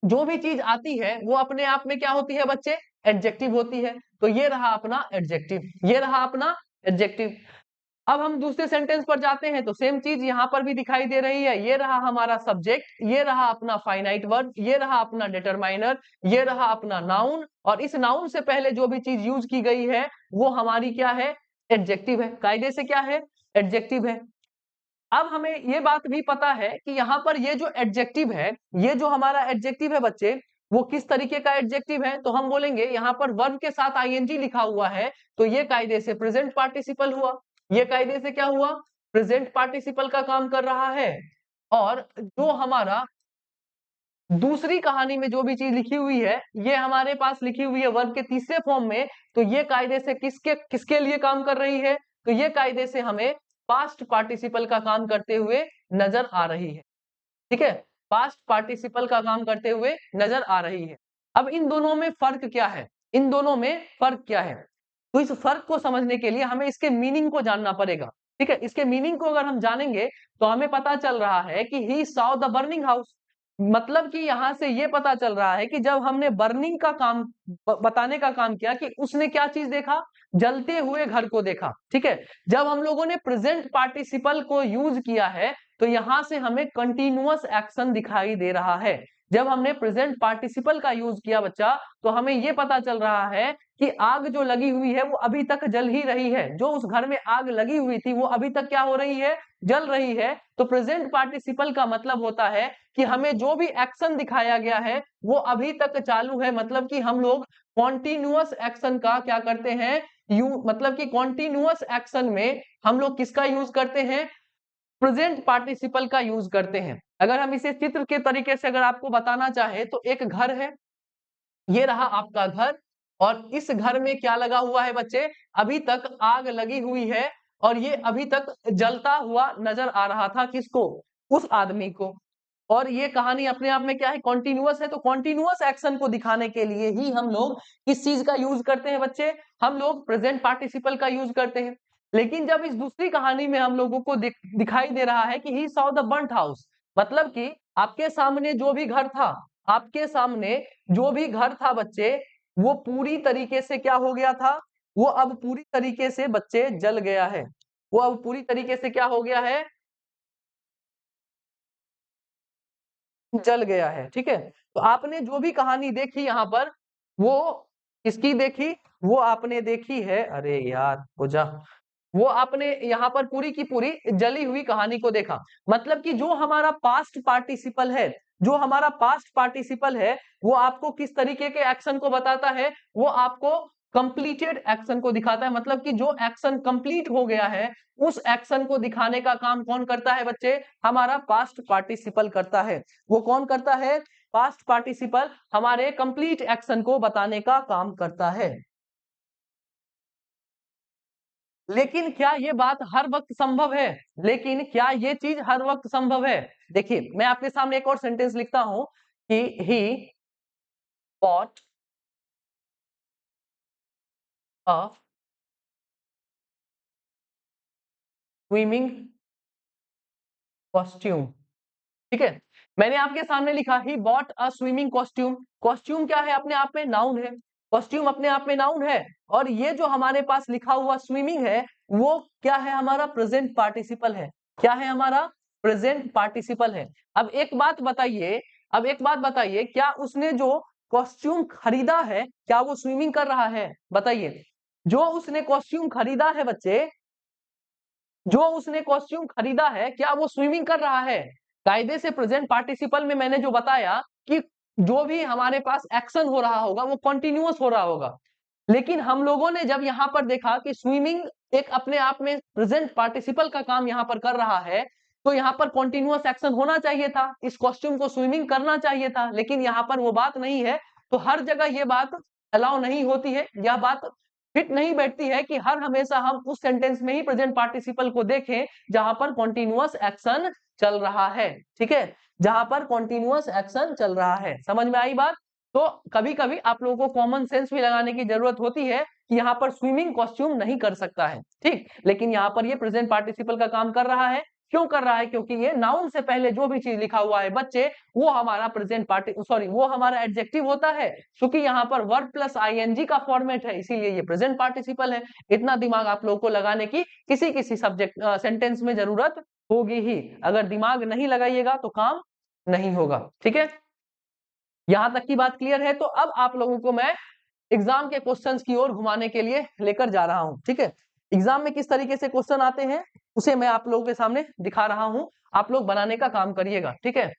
जो भी चीज आती है वो अपने आप में क्या होती है बच्चे, एडजेक्टिव होती है। तो ये रहा अपना एडजेक्टिव, ये रहा अपना एडजेक्टिव। अब हम दूसरे सेंटेंस पर जाते हैं तो सेम चीज यहां पर भी दिखाई दे रही है। ये रहा हमारा सब्जेक्ट, ये रहा अपना फाइनाइट वर्ब, ये रहा अपना डिटरमाइनर, ये रहा अपना नाउन, और इस नाउन से पहले जो भी चीज यूज की गई है वो हमारी क्या है, एडजेक्टिव है। कायदे से क्या है, एडजेक्टिव है। अब हमें ये बात भी पता है कि यहाँ पर ये जो एडजेक्टिव है, ये जो हमारा एडजेक्टिव है बच्चे, वो किस तरीके का एडजेक्टिव है, तो हम बोलेंगे यहाँ पर वर्ब के साथ आईएनजी लिखा हुआ है, तो ये कायदे से प्रेजेंट पार्टिसिपल हुआ। ये कायदे से क्या हुआ, प्रेजेंट पार्टिसिपल का काम कर रहा है। और जो हमारा दूसरी कहानी में जो भी चीज लिखी हुई है, ये हमारे पास लिखी हुई है वर्ब के तीसरे फॉर्म में, तो ये कायदे से किसके किसके लिए काम कर रही है, तो ये कायदे से हमें पास्ट पार्टिसिपल का काम करते हुए नजर आ रही है। ठीक है, पास्ट पार्टिसिपल का काम करते हुए नजर आ रही है। अब इन दोनों में फर्क क्या है, इन दोनों में फर्क क्या है, तो इस फर्क को समझने के लिए हमें इसके मीनिंग को जानना पड़ेगा। ठीक है, इसके मीनिंग को अगर हम जानेंगे तो हमें पता चल रहा है कि he saw the burning house, मतलब कि यहां से ये पता चल रहा है कि जब हमने बर्निंग का काम बताने का काम किया कि उसने क्या चीज देखा, जलते हुए घर को देखा। ठीक है, जब हम लोगों ने प्रेजेंट पार्टिसिपल को यूज किया है तो यहां से हमें कंटिन्यूअस एक्शन दिखाई दे रहा है। जब हमने प्रेजेंट पार्टिसिपल का यूज किया बच्चा, तो हमें यह पता चल रहा है कि आग जो लगी हुई है वो अभी तक जल ही रही है। जो उस घर में आग लगी हुई थी वो अभी तक क्या हो रही है, जल रही है। तो प्रेजेंट पार्टिसिपल का मतलब होता है कि हमें जो भी एक्शन दिखाया गया है वो अभी तक चालू है, मतलब कि हम लोग कॉन्टिन्यूअस एक्शन का क्या करते हैं, मतलब कि कॉन्टिन्यूअस एक्शन में हम लोग किसका यूज करते हैं, प्रेजेंट पार्टिसिपल का यूज करते हैं। अगर हम इसे चित्र के तरीके से अगर आपको बताना चाहे तो एक घर है, ये रहा आपका घर, और इस घर में क्या लगा हुआ है बच्चे, अभी तक आग लगी हुई है, और ये अभी तक जलता हुआ नजर आ रहा था किसको, उस आदमी को। और ये कहानी अपने आप में क्या है, कॉन्टिन्यूअस है। तो कॉन्टिन्यूअस एक्शन को दिखाने के लिए ही हम लोग किस चीज का यूज करते हैं बच्चे, हम लोग प्रेजेंट पार्टिसिपल का यूज करते हैं। लेकिन जब इस दूसरी कहानी में हम लोगों को दिखाई दे रहा है कि he saw the burnt house, मतलब कि आपके सामने जो भी घर था, आपके सामने जो भी घर था बच्चे, वो पूरी तरीके से क्या हो गया था, वो अब पूरी तरीके से बच्चे जल गया है। वो अब पूरी तरीके से क्या हो गया है, जल गया है। ठीक है, तो आपने जो भी कहानी देखी यहाँ पर, वो किसकी देखी, वो आपने देखी है, अरे यार हो जा, वो आपने यहाँ पर पूरी की पूरी जली हुई कहानी को देखा। मतलब कि जो हमारा पास्ट पार्टिसिपल है, जो हमारा पास्ट पार्टिसिपल है, वो आपको किस तरीके के एक्शन को बताता है, वो आपको कंप्लीटेड एक्शन को दिखाता है, मतलब कि जो एक्शन कंप्लीट हो गया है उस एक्शन को दिखाने का काम कौन करता है बच्चे? हमारा पास्ट पार्टिसिपल करता है। वो कौन करता है? पास्ट पार्टिसिपल हमारे कंप्लीट एक्शन को बताने का काम करता है। लेकिन क्या ये बात हर वक्त संभव है? लेकिन क्या ये चीज हर वक्त संभव है? देखिए, मैं आपके सामने एक और सेंटेंस लिखता हूं कि he bought a swimming costume. ठीक है, मैंने आपके सामने लिखा he bought a swimming costume. Costume क्या है? अपने आप में नाउन है। कॉस्ट्यूम अपने आप में नाउन है, और ये जो हमारे पास लिखा हुआ स्विमिंग है वो क्या है? हमारा प्रेजेंट पार्टिसिपल है। क्या है? हमारा प्रेजेंट पार्टिसिपल है। अब एक बात बताइए, क्या उसने जो कॉस्ट्यूम खरीदा है क्या वो स्विमिंग कर रहा है? बताइए। जो उसने कॉस्ट्यूम खरीदा है बच्चे, जो उसने कॉस्ट्यूम खरीदा है क्या वो स्विमिंग कर रहा है? कायदे से प्रेजेंट पार्टिसिपल में मैंने जो बताया कि जो भी हमारे पास एक्शन हो रहा होगा वो कंटिन्यूअस हो रहा होगा। लेकिन हम लोगों ने जब यहाँ पर देखा कि स्विमिंग एक अपने आप में प्रेजेंट पार्टिसिपल का काम यहाँ पर कर रहा है, तो यहाँ पर कंटिन्यूअस एक्शन होना चाहिए था, इस कॉस्ट्यूम को स्विमिंग करना चाहिए था, लेकिन यहाँ पर वो बात नहीं है। तो हर जगह ये बात अलाउ नहीं होती है, यह बात फिट नहीं बैठती है कि हर हमेशा हम उस सेंटेंस में ही प्रेजेंट पार्टिसिपल को देखें जहां पर कॉन्टिन्यूअस एक्शन चल रहा है। ठीक है, जहां पर कॉन्टिन्यूअस एक्शन चल रहा है। समझ में आई बात? तो कभी कभी आप लोगों को कॉमन सेंस भी लगाने की जरूरत होती है कि यहाँ पर स्विमिंग कॉस्ट्यूम नहीं कर सकता है, ठीक, लेकिन यहाँ पर ये प्रेजेंट पार्टिसिपल का काम कर रहा है। क्यों कर रहा है? क्योंकि ये नाउन से पहले जो भी चीज लिखा हुआ है बच्चे, वो हमारा प्रेजेंट पार्टी सॉरी वो हमारा एडजेक्टिव होता है। क्योंकि यहाँ पर वर्ब प्लस आईएनजी का फॉर्मेट है, इसीलिए ये प्रेजेंट पार्टिसिपल है। इतना दिमाग आप लोगों को लगाने की किसी किसी सब्जेक्ट सेंटेंस में जरूरत होगी ही। अगर दिमाग नहीं लगाइएगा तो काम नहीं होगा। ठीक है, यहां तक की बात क्लियर है? तो अब आप लोगों को मैं एग्जाम के क्वेश्चंस की ओर घुमाने के लिए लेकर जा रहा हूं। ठीक है, एग्जाम में किस तरीके से क्वेश्चन आते हैं उसे मैं आप लोगों के सामने दिखा रहा हूं, आप लोग बनाने का काम करिएगा। ठीक है,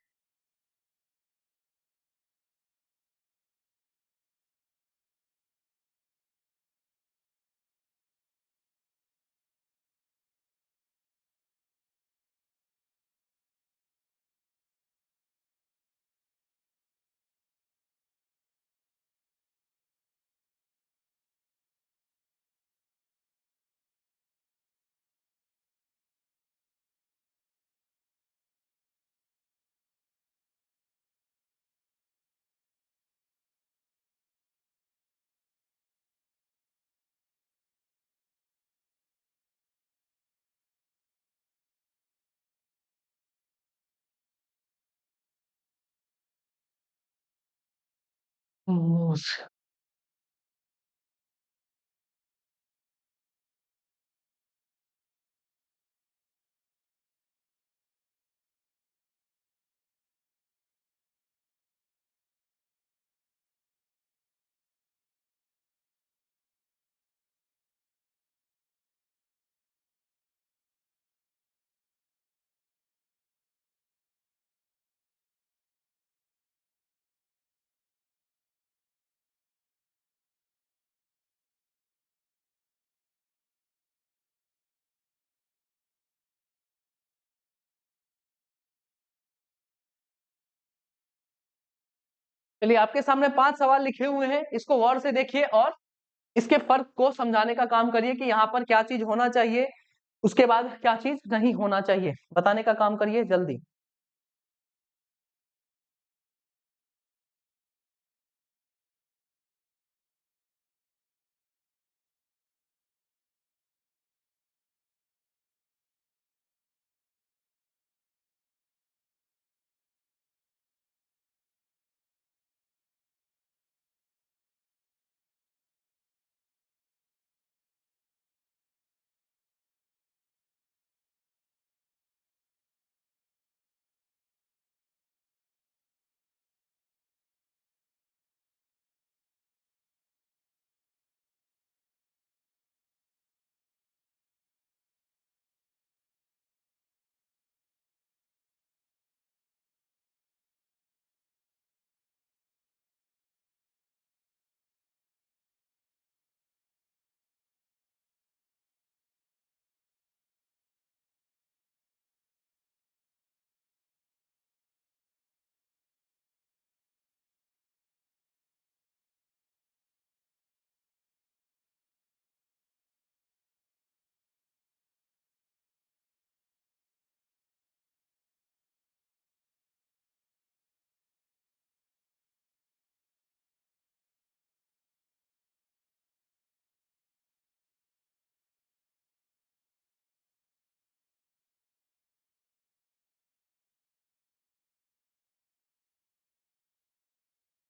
चलिए, आपके सामने 5 सवाल लिखे हुए हैं, इसको गौर से देखिए और इसके फर्क को समझाने का काम करिए कि यहाँ पर क्या चीज होना चाहिए, उसके बाद क्या चीज नहीं होना चाहिए, बताने का काम करिए जल्दी।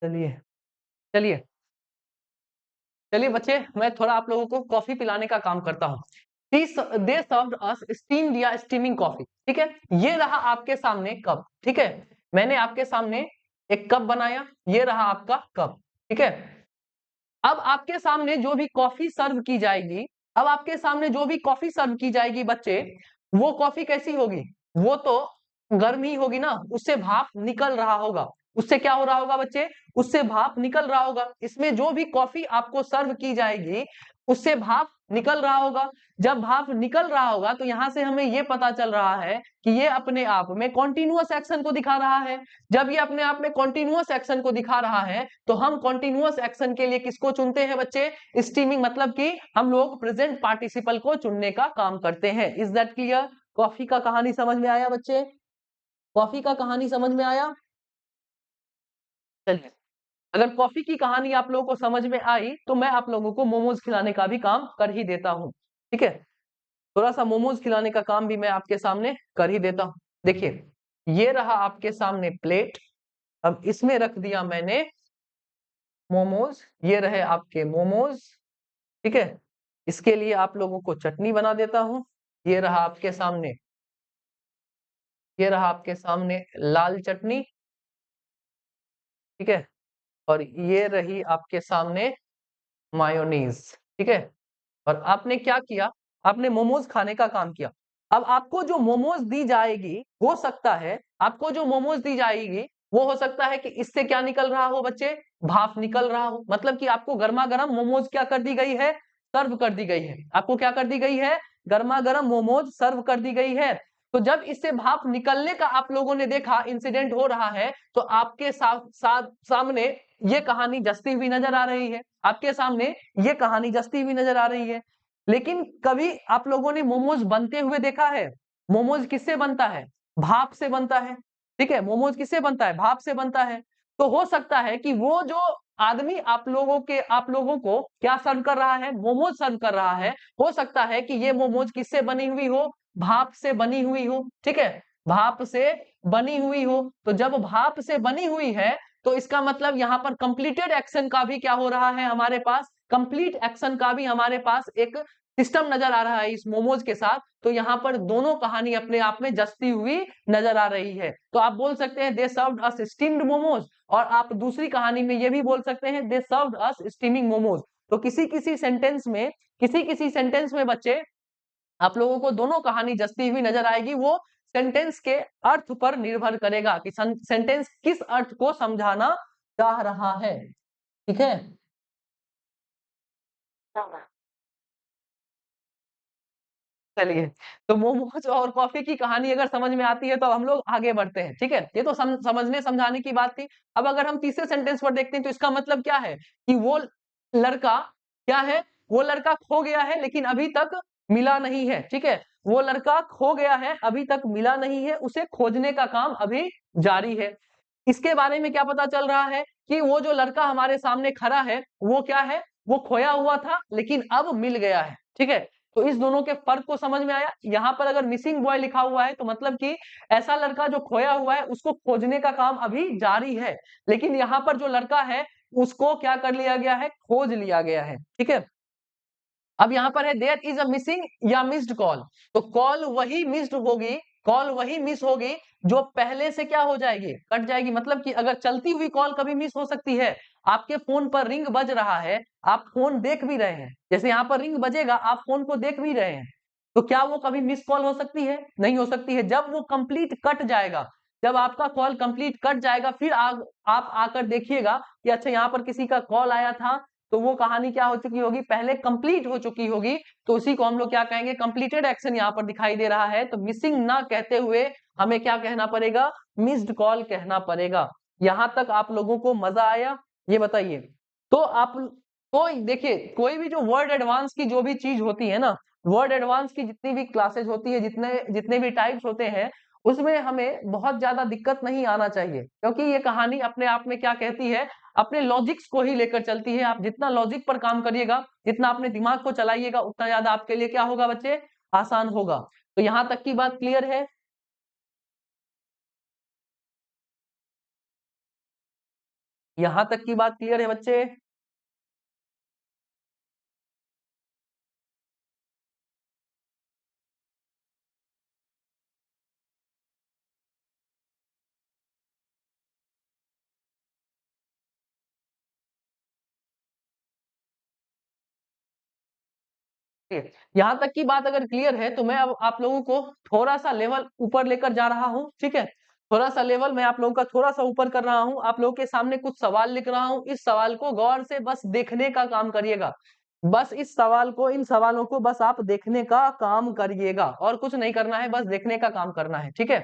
चलिए चलिए चलिए बच्चे, मैं थोड़ा आप लोगों को कॉफी पिलाने का काम करता हूँ। दे सर्व्ड अस स्टीम्ड या स्टीमिंग कॉफी। ठीक है, ये रहा आपके सामने कप। ठीक है, मैंने आपके सामने एक कप बनाया, ये रहा आपका कप। ठीक है, अब आपके सामने जो भी कॉफी सर्व की जाएगी, अब आपके सामने जो भी कॉफी सर्व की जाएगी बच्चे, वो कॉफी कैसी होगी? वो तो गर्म ही होगी ना, उससे भाप निकल रहा होगा। उससे क्या हो रहा होगा बच्चे? उससे भाप निकल रहा होगा। इसमें जो भी कॉफी आपको सर्व की जाएगी उससे भाप निकल रहा होगा। जब भाप निकल रहा होगा तो यहां से हमें यह पता चल रहा है कि ये अपने आप में कॉन्टिन्यूअस एक्शन को दिखा रहा है। जब ये अपने आप में कॉन्टिन्यूअस एक्शन को दिखा रहा है तो हम कॉन्टिन्यूअस एक्शन के लिए किसको चुनते हैं बच्चे? स्टीमिंग, मतलब कि हम लोग प्रेजेंट पार्टिसिपल को चुनने का काम करते हैं। Is that clear? कॉफी का कहानी समझ में आया बच्चे? कॉफी का कहानी समझ में आया? चलिए, अगर कॉफी की कहानी आप लोगों को समझ में आई तो मैं आप लोगों को मोमोज खिलाने का भी काम कर ही देता हूँ। ठीक है, थोड़ा सा मोमोज खिलाने का काम भी मैं आपके सामने कर ही देता हूँ। देखिए, ये रहा आपके सामने प्लेट। अब इसमें रख दिया मैंने मोमोज, ये रहे आपके मोमोज। ठीक है, इसके लिए आप लोगों को चटनी बना देता हूं। ये रहा आपके सामने, ये रहा आपके सामने लाल चटनी। ठीक है, और ये रही आपके सामने मायोनीज। ठीक है, और आपने क्या किया? आपने मोमोज खाने का काम किया। अब आपको जो मोमोज दी जाएगी, हो सकता है आपको जो मोमोज दी जाएगी वो हो सकता है कि इससे क्या निकल रहा हो बच्चे? भाप निकल रहा हो। मतलब कि आपको गर्मा गर्म मोमोज क्या कर दी गई है? सर्व कर दी गई है। आपको क्या कर दी गई है? गर्मा गर्म मोमोज सर्व कर दी गई है। तो जब इससे भाप निकलने का आप लोगों ने देखा, इंसिडेंट हो रहा है, तो आपके सामने ये कहानी जस्ती हुई नजर आ रही है। आपके सामने ये कहानी जस्ती हुई नजर आ रही है। लेकिन कभी आप लोगों ने मोमोज बनते हुए देखा है? मोमोज किससे बनता है? भाप से बनता है। ठीक है, मोमोज किससे बनता है? भाप से बनता है। तो हो सकता है कि वो जो आदमी आप लोगों को क्या सर्व कर रहा है? मोमोज सर्व कर रहा है। हो सकता है कि ये मोमोज किससे बनी हुई हो? भाप से बनी हुई हो। ठीक है, भाप से बनी हुई हो। तो जब भाप से बनी हुई है तो इसका मतलब यहाँ पर कंप्लीटेड एक्शन का भी क्या हो रहा है हमारे पास? कंप्लीट एक्शन का भी हमारे पास एक सिस्टम नजर आ रहा है इस मोमोज के साथ। तो यहाँ पर दोनों कहानी अपने आप में जस्ती हुई नजर आ रही है। तो आप बोल सकते हैं दे सर्व्ड अस स्टीम्ड मोमोज, और आप दूसरी कहानी में ये भी बोल सकते हैं दे सर्व्ड अस स्टीमिंग मोमोज। तो किसी किसी सेंटेंस में बच्चे आप लोगों को दोनों कहानी जस्ती हुई नजर आएगी। वो सेंटेंस के अर्थ पर निर्भर करेगा कि सेंटेंस किस अर्थ को समझाना चाह रहा है। ठीक है, चलिए, तो मोमोज और कॉफी की कहानी अगर समझ में आती है तो हम लोग आगे बढ़ते हैं। ठीक है, ये तो समझने समझाने की बात थी। अब अगर हम तीसरे सेंटेंस पर देखते हैं तो इसका मतलब क्या है? कि वो लड़का क्या है? वो लड़का खो गया है लेकिन अभी तक मिला नहीं है। ठीक है, वो लड़का खो गया है, अभी तक मिला नहीं है, उसे खोजने का काम अभी जारी है। इसके बारे में क्या पता चल रहा है? कि वो जो लड़का हमारे सामने खड़ा है वो क्या है? वो खोया हुआ था लेकिन अब मिल गया है। ठीक है, तो इस दोनों के फर्क को समझ में आया। यहाँ पर अगर मिसिंग बॉय लिखा हुआ है तो मतलब कि ऐसा लड़का जो खोया हुआ है उसको खोजने का काम अभी जारी है। लेकिन यहाँ पर जो लड़का है उसको क्या कर लिया गया है? खोज लिया गया है। ठीक है, अब यहाँ पर है देयर इज अ मिसिंग या मिस्ड कॉल। तो कॉल वही मिस्ड होगी, कॉल वही मिस होगी जो पहले से क्या हो जाएगी? कट जाएगी। मतलब कि अगर चलती हुई कॉल कभी मिस हो सकती है। आपके फोन पर रिंग बज रहा है, आप फोन देख भी रहे हैं, जैसे यहाँ पर रिंग बजेगा आप फोन को देख भी रहे हैं, तो क्या वो कभी मिस कॉल हो सकती है? नहीं हो सकती है। जब वो कंप्लीट कट जाएगा, जब आपका कॉल कंप्लीट कट जाएगा, फिर आप आकर देखिएगा कि अच्छा यहाँ पर किसी का कॉल आया था, तो वो कहानी क्या हो चुकी होगी? पहले कंप्लीट हो चुकी होगी। तो उसी को हम लोग क्या कहेंगे? कंप्लीटेड एक्शन यहाँ पर दिखाई दे रहा है। तो मिसिंग ना कहते हुए हमें क्या कहना पड़ेगा? मिस्ड कॉल कहना पड़ेगा। यहां तक आप लोगों को मजा आया? ये बताइए। तो आप तो देखिए, कोई भी जो वर्ड एडवांस की जो भी चीज होती है ना, वर्ड एडवांस की जितनी भी क्लासेस होती है, जितने जितने भी टाइप्स होते हैं, उसमें हमें बहुत ज्यादा दिक्कत नहीं आना चाहिए। क्योंकि ये कहानी अपने आप में क्या कहती है? अपने लॉजिक्स को ही लेकर चलती है। आप जितना लॉजिक पर काम करिएगा, जितना अपने दिमाग को चलाइएगा, उतना ज्यादा आपके लिए क्या होगा बच्चे? आसान होगा। तो यहां तक की बात क्लियर है? यहाँ तक की बात क्लियर है बच्चे? यहाँ तक की बात अगर क्लियर है तो मैं अब आप लोगों को थोड़ा सा लेवल ऊपर लेकर जा रहा हूँ, ठीक है? थोड़ा सा लेवल मैं आप लोगों का थोड़ा सा ऊपर कर रहा हूँ, आप लोगों के सामने कुछ सवाल लिख रहा हूँ, इस सवाल को गौर से बस देखने का काम करिएगा। बस इस सवाल को, इन सवालों को बस आप देखने का काम करिएगा और कुछ नहीं करना है, बस देखने का काम करना है, ठीक है?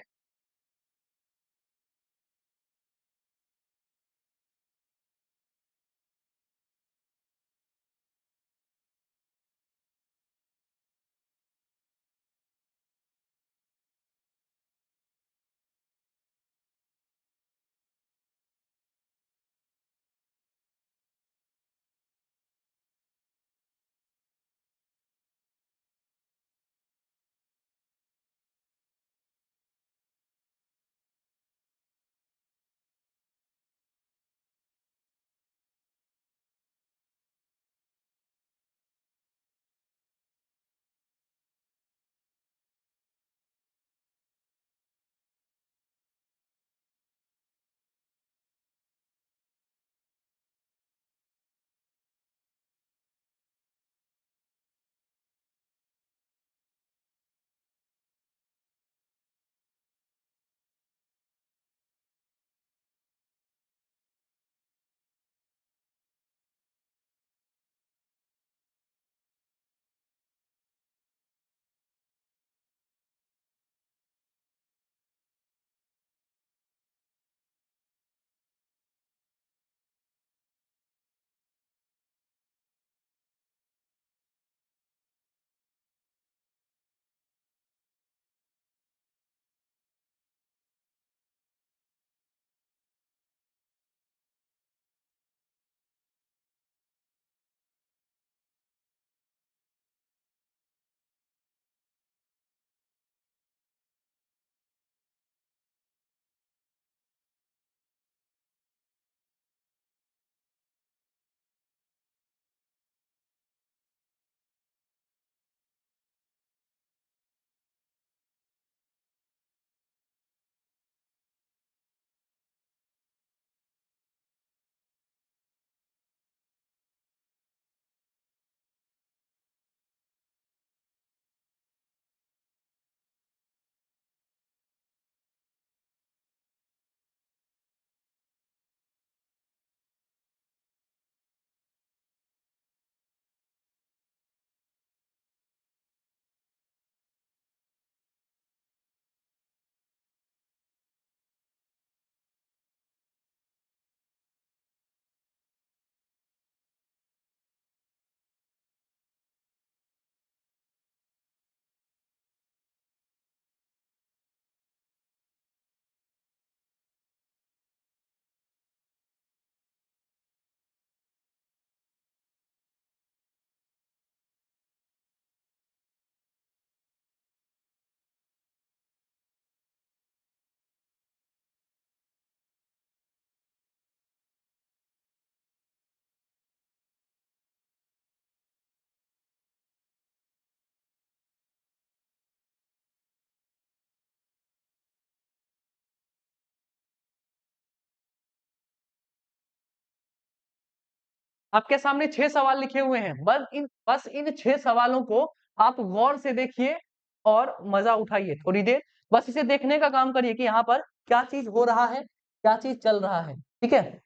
आपके सामने 6 सवाल लिखे हुए हैं। बस इन 6 सवालों को आप गौर से देखिए और मजा उठाइए थोड़ी देर। बस इसे देखने का काम करिए कि यहाँ पर क्या चीज हो रहा है, क्या चीज चल रहा है, ठीक है?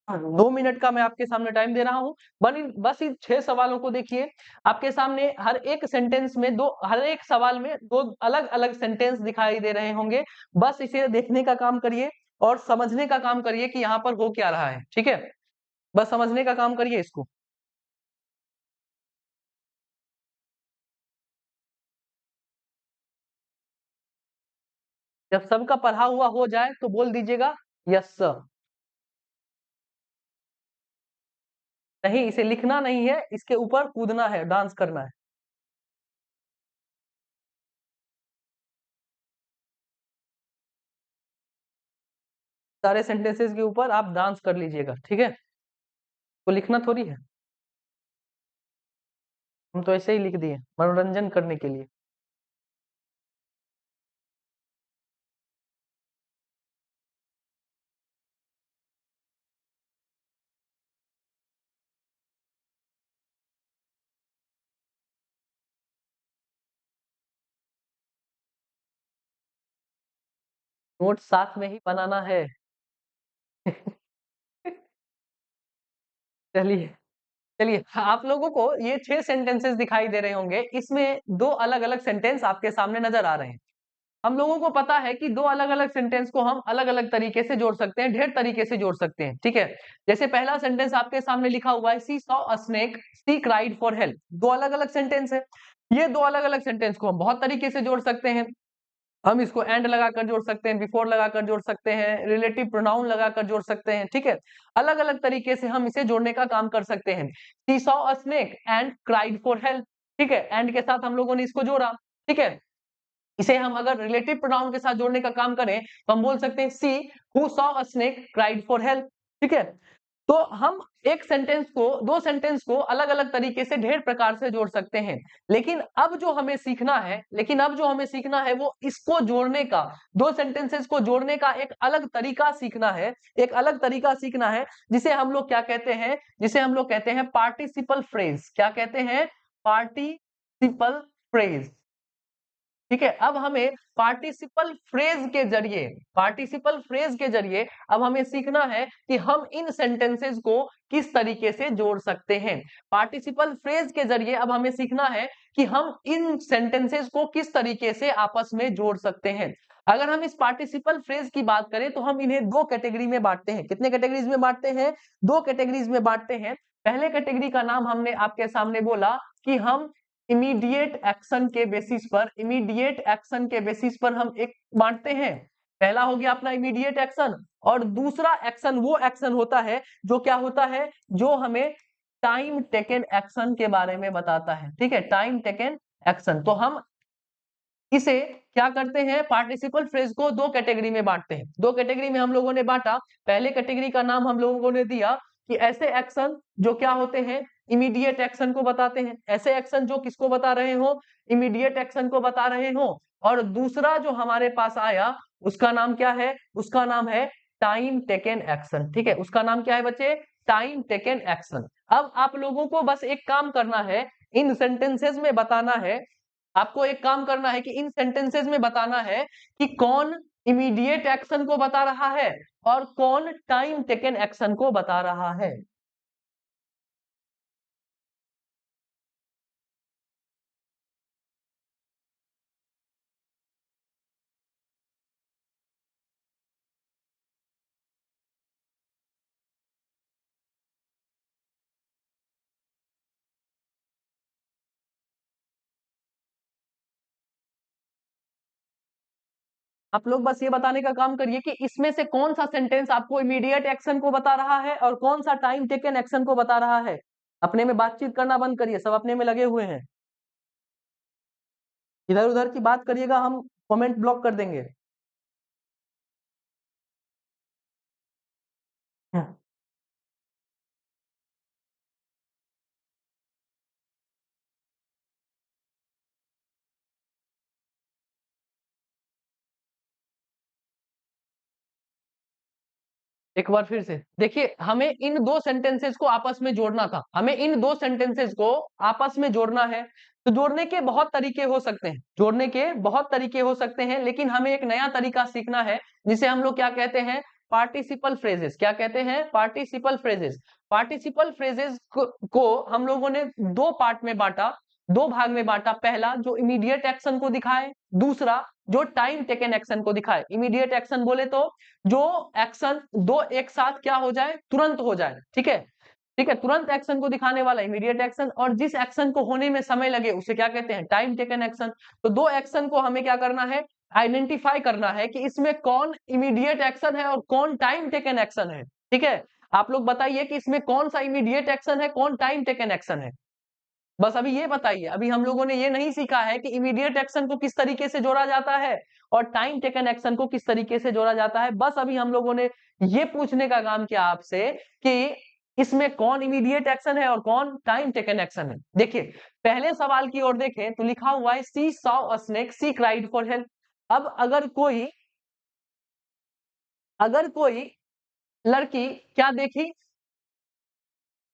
2 मिनट का मैं आपके सामने टाइम दे रहा हूँ। बस इन 6 सवालों को देखिए। आपके सामने हर एक सवाल में 2 अलग-अलग सेंटेंस दिखाई दे रहे होंगे। बस इसे देखने का काम करिए और समझने का काम करिए कि यहाँ पर हो क्या रहा है, ठीक है? बस समझने का काम करिए इसको। जब सबका पढ़ा हुआ हो जाए तो बोल दीजिएगा यस सर। नहीं, इसे लिखना नहीं है, इसके ऊपर कूदना है, डांस करना है। सारे सेंटेंसेस के ऊपर आप डांस कर लीजिएगा, ठीक है? तो लिखना थोड़ी है, हम तो ऐसे ही लिख दिए मनोरंजन करने के लिए। नोट साथ में ही बनाना है। चलिए, चलिए आप लोगों को ये 6 सेंटेंसेस दिखाई दे रहे होंगे, इसमें 2 अलग-अलग सेंटेंस आपके सामने नजर आ रहे हैं। हम लोगों को पता है कि 2 अलग-अलग सेंटेंस को हम अलग-अलग तरीके से जोड़ सकते हैं, ढेर तरीके से जोड़ सकते हैं, ठीक है? जैसे पहला सेंटेंस आपके सामने लिखा हुआ है, she saw a snake, she cried for help. 2 अलग-अलग सेंटेंस है। ये 2 अलग-अलग सेंटेंस को हम बहुत तरीके से जोड़ सकते हैं। हम इसको एंड लगाकर जोड़ सकते हैं, बिफोर लगाकर जोड़ सकते हैं, रिलेटिव प्रोनाउन लगाकर जोड़ सकते हैं, ठीक है? अलग-अलग तरीके से हम इसे जोड़ने का काम कर सकते हैं। She saw a snake and cried for help, ठीक है? एंड के साथ हम लोगों ने इसको जोड़ा, ठीक है? इसे हम अगर रिलेटिव प्रोनाउन के साथ जोड़ने का काम करें, तो हम बोल सकते हैं she who saw a snake cried for help, ठीक है? तो हम एक सेंटेंस को, 2 सेंटेंस को अलग-अलग तरीके से ढेर प्रकार से जोड़ सकते हैं। लेकिन अब जो हमें सीखना है वो इसको जोड़ने का, 2 सेंटेंसेस को जोड़ने का एक अलग तरीका सीखना है, एक अलग तरीका सीखना है, जिसे हम लोग कहते हैं पार्टिसिपल फ्रेज। क्या कहते हैं? Participle phrase. ठीक है, अब हमें पार्टिसिपल फ्रेज के जरिए अब हमें सीखना है कि हम इन सेंटेंसेस को किस तरीके से जोड़ सकते हैं। पार्टिसिपल फ्रेज के जरिए अब हमें सीखना है कि हम इन सेंटेंसेस को किस तरीके से आपस में जोड़ सकते हैं। अगर हम इस पार्टिसिपल फ्रेज की बात करें तो हम इन्हें 2 कैटेगरी में बांटते हैं। कितने कैटेगरीज में बांटते हैं? 2 कैटेगरीज में बांटते हैं। पहले कैटेगरी का नाम हमने आपके सामने बोला कि हम इमीडिएट एक्शन के बेसिस पर हम एक बांटते हैं। पहला हो गया अपना इमीडिएट एक्शन, और दूसरा एक्शन वो एक्शन होता है जो क्या होता है, जो हमें टाइम टेकन एक्शन के बारे में बताता है। ठीक है, टाइम टेकन एक्शन। तो हम इसे क्या करते हैं, पार्टिसिपल फ्रेज को 2 कैटेगरी में बांटते हैं। 2 कैटेगरी में हम लोगों ने बांटा। पहले कैटेगरी का नाम हम लोगों ने दिया कि ऐसे एक्शन जो क्या होते हैं, इमीडिएट एक्शन को बताते हैं। ऐसे एक्शन जो किसको बता रहे हो, इमीडिएट एक्शन को बता रहे हो। और दूसरा जो हमारे पास आया उसका नाम क्या है, उसका नाम है टाइम टेकन एक्शन। ठीक है, उसका नाम क्या है बच्चे, टाइम टेकन एक्शन। अब आप लोगों को बस एक काम करना है, इन सेंटेंसेस में बताना है, आपको एक काम करना है कि इन सेंटेंसेस में बताना है कि कौन इमीडिएट एक्शन को बता रहा है और कौन टाइम टेकन एक्शन को बता रहा है। आप लोग बस ये बताने का काम करिए कि इसमें से कौन सा सेंटेंस आपको इमीडिएट एक्शन को बता रहा है और कौन सा टाइम टेकन एक्शन को बता रहा है। अपने में बातचीत करना बंद करिए, सब अपने में लगे हुए हैं। इधर उधर की बात करिएगा, हम कमेंट ब्लॉक कर देंगे। एक बार फिर से देखिए, हमें इन 2 सेंटेंसेस को आपस में जोड़ना था, हमें इन 2 सेंटेंसेस को आपस में जोड़ना है। तो जोड़ने के बहुत तरीके हो सकते हैं, लेकिन हमें एक नया तरीका सीखना है जिसे हम लोग क्या कहते हैं, पार्टिसिपल फ्रेजेस। क्या कहते हैं, पार्टिसिपल फ्रेजेस। पार्टिसिपल फ्रेजेस को हम लोगों ने 2 पार्ट में बांटा, 2 भाग में बांटा। पहला जो इमीडिएट एक्शन को दिखाए, दूसरा जो टाइम टेकन एक्शन को दिखाए। इमीडिएट एक्शन बोले तो जो एक्शन दो एक साथ क्या हो जाए, तुरंत हो जाए। ठीक है, ठीक है, तुरंत एक्शन को दिखाने वाला इमीडिएट एक्शन, और जिस एक्शन को होने में समय लगे उसे क्या कहते हैं, टाइम टेकन एक्शन। तो 2 एक्शन को हमें क्या करना है, आइडेंटिफाई करना है कि इसमें कौन इमीडिएट एक्शन है और कौन टाइम टेकन एक्शन है। ठीक है, आप लोग बताइए कि इसमें कौन सा इमीडिएट एक्शन है, कौन टाइम टेकन एक्शन है। बस अभी ये बताइए, अभी हम लोगों ने ये नहीं सीखा है कि इमीडिएट एक्शन को किस तरीके से जोड़ा जाता है और टाइम टेकन एक्शन को किस तरीके से जोड़ा जाता है। बस अभी हम लोगों ने ये पूछने का काम किया आपसे कि इसमें कौन इमीडिएट एक्शन है और कौन टाइम टेकन एक्शन है। देखिए पहले सवाल की ओर देखें तो लिखा हुआ है she saw a snake, she cried for help. अब अगर कोई लड़की क्या देखी,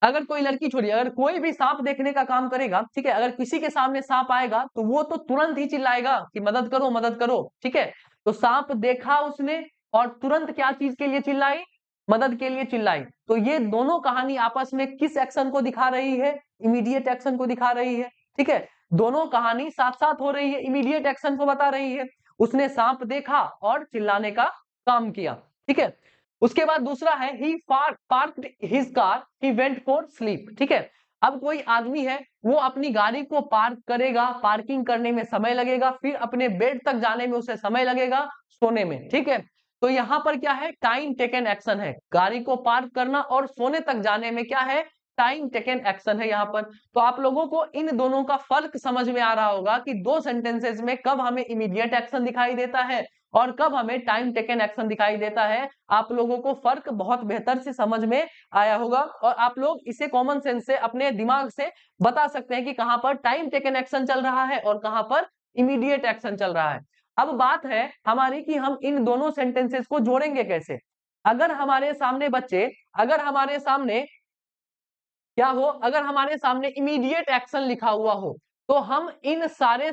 अगर कोई लड़की छोड़िए, अगर कोई भी सांप देखने का काम करेगा, ठीक है, अगर किसी के सामने सांप आएगा तो वो तो तुरंत ही चिल्लाएगा कि मदद करो मदद करो, ठीक है। तो सांप देखा उसने और तुरंत क्या चीज के लिए चिल्लाई, मदद के लिए चिल्लाई। तो ये दोनों कहानी आपस में किस एक्शन को दिखा रही है, इमीडिएट एक्शन को दिखा रही है, ठीक है। दोनों कहानी साथ साथ हो रही है, इमीडिएट एक्शन को बता रही है। उसने सांप देखा और चिल्लाने का काम किया, ठीक है। उसके बाद दूसरा है he parked his car, he went for sleep, ठीक है। अब कोई आदमी है, वो अपनी गाड़ी को पार्क करेगा, पार्किंग करने में समय लगेगा, फिर अपने बेड तक जाने में उसे समय लगेगा, सोने में, ठीक है। तो यहाँ पर क्या है, टाइम टेकन एक्शन है, गाड़ी को पार्क करना और सोने तक जाने में क्या है, टाइम टेकन एक्शन है यहाँ पर। तो आप लोगों को इन दोनों का फर्क समझ में आ रहा होगा कि दो सेंटेंसेस में कब हमें इमीडिएट एक्शन दिखाई देता है और कब हमें टाइम टेकन एक्शन दिखाई देता है। आप लोगों को फर्क बहुत बेहतर से समझ में आया होगा और आप लोग इसे कॉमन सेंस से अपने दिमाग से बता सकते हैं कि कहां पर टाइम टेकन एक्शन चल रहा है और कहां पर इमीडिएट एक्शन चल रहा है। अब बात है हमारी कि हम इन दोनों सेंटेंसेस को जोड़ेंगे कैसे। अगर हमारे सामने बच्चे, अगर हमारे सामने क्या हो, अगर हमारे सामने इमीडिएट एक्शन लिखा हुआ हो तो हम इन सारे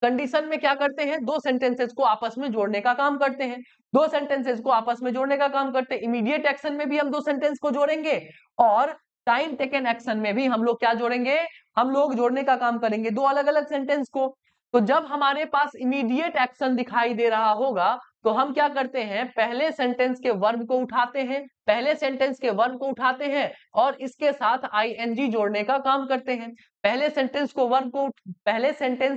कंडीशन में क्या करते हैं, दो सेंटेंसेस को आपस में जोड़ने का काम करते हैं। दो सेंटेंसेस को आपस में जोड़ने का काम करते हैं, इमीडिएट एक्शन में भी हम दो सेंटेंस को जोड़ेंगे और टाइम टेकन एक्शन में भी हम लोग क्या जोड़ेंगे, हम लोग जोड़ने का काम करेंगे दो अलग अलग सेंटेंस को। तो जब हमारे पास इमीडिएट एक्शन दिखाई दे रहा होगा तो हम क्या करते हैं, पहले सेंटेंस के वर्ब को उठाते हैं, पहले सेंटेंस के वर्ब को उठाते हैं और इसके साथ आईएनजी जोड़ने का काम करते हैं। पहले सेंटेंस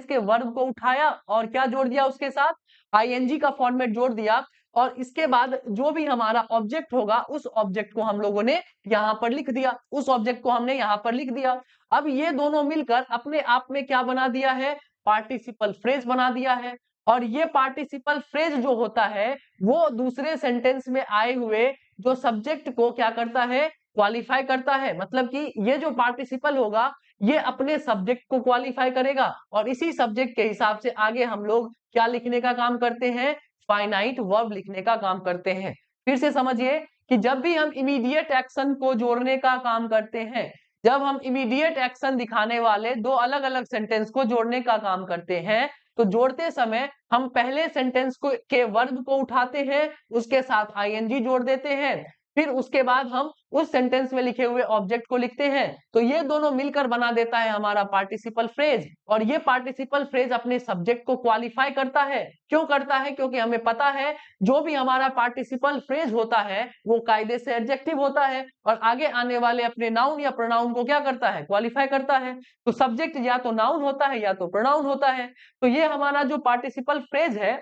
के वर्ब को उठाया और क्या जोड़ दिया, उसके साथ आईएनजी का फॉर्मेट जोड़ दिया और इसके बाद जो भी हमारा ऑब्जेक्ट होगा उस ऑब्जेक्ट को हम लोगों ने यहां पर लिख दिया, उस ऑब्जेक्ट को हमने यहां पर लिख दिया। अब ये दोनों मिलकर अपने आप में क्या बना दिया है, पार्टिसिपल फ्रेज बना दिया है। और ये पार्टिसिपल फ्रेज जो होता है वो दूसरे सेंटेंस में आए हुए जो सब्जेक्ट को क्या करता है, क्वालिफाई करता है। मतलब कि ये जो पार्टिसिपल होगा ये अपने सब्जेक्ट को क्वालिफाई करेगा और इसी सब्जेक्ट के हिसाब से आगे हम लोग क्या लिखने का काम करते हैं, फाइनाइट वर्ब लिखने का काम करते हैं। फिर से समझिए कि जब भी हम इमीडिएट एक्शन को जोड़ने का काम करते हैं, जब हम इमीडिएट एक्शन दिखाने वाले दो अलग अलग सेंटेंस को जोड़ने का काम करते हैं तो जोड़ते समय हम पहले सेंटेंस को के वर्ब को उठाते हैं, उसके साथ आईएनजी जोड़ देते हैं, फिर उसके बाद हम उस सेंटेंस में लिखे हुए ऑब्जेक्ट को लिखते हैं। तो ये दोनों मिलकर बना देता है हमारा पार्टिसिपल फ्रेज और ये पार्टिसिपल फ्रेज अपने सब्जेक्ट को क्वालिफाई करता है। क्यों करता है, क्योंकि हमें पता है जो भी हमारा पार्टिसिपल फ्रेज होता है वो कायदे से एडजेक्टिव होता है और आगे आने वाले अपने नाउन या प्रोनाउन को क्या करता है, क्वालिफाई करता है। तो सब्जेक्ट या तो नाउन होता है या तो प्रोनाउन होता है। तो ये हमारा जो पार्टिसिपल फ्रेज है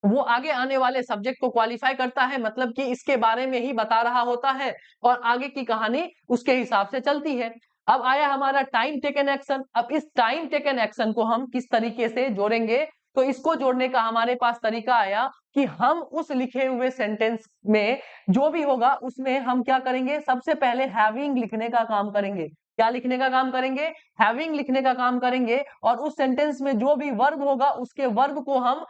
वो आगे आने वाले सब्जेक्ट को क्वालिफाई करता है, मतलब कि इसके बारे में ही बता रहा होता है और आगे की कहानी उसके हिसाब से चलती है। अब आया हमारा टाइम टेकन एक्शन। अब इस टाइम टेकन एक्शन को हम किस तरीके से जोड़ेंगे, तो इसको जोड़ने का हमारे पास तरीका आया कि हम उस लिखे हुए सेंटेंस में जो भी होगा उसमें हम क्या करेंगे, सबसे पहले हैविंग लिखने का काम करेंगे। क्या लिखने का काम करेंगे, हैविंग लिखने का काम करेंगे और उस सेंटेंस में जो भी वर्ब होगा उसके वर्ब को हम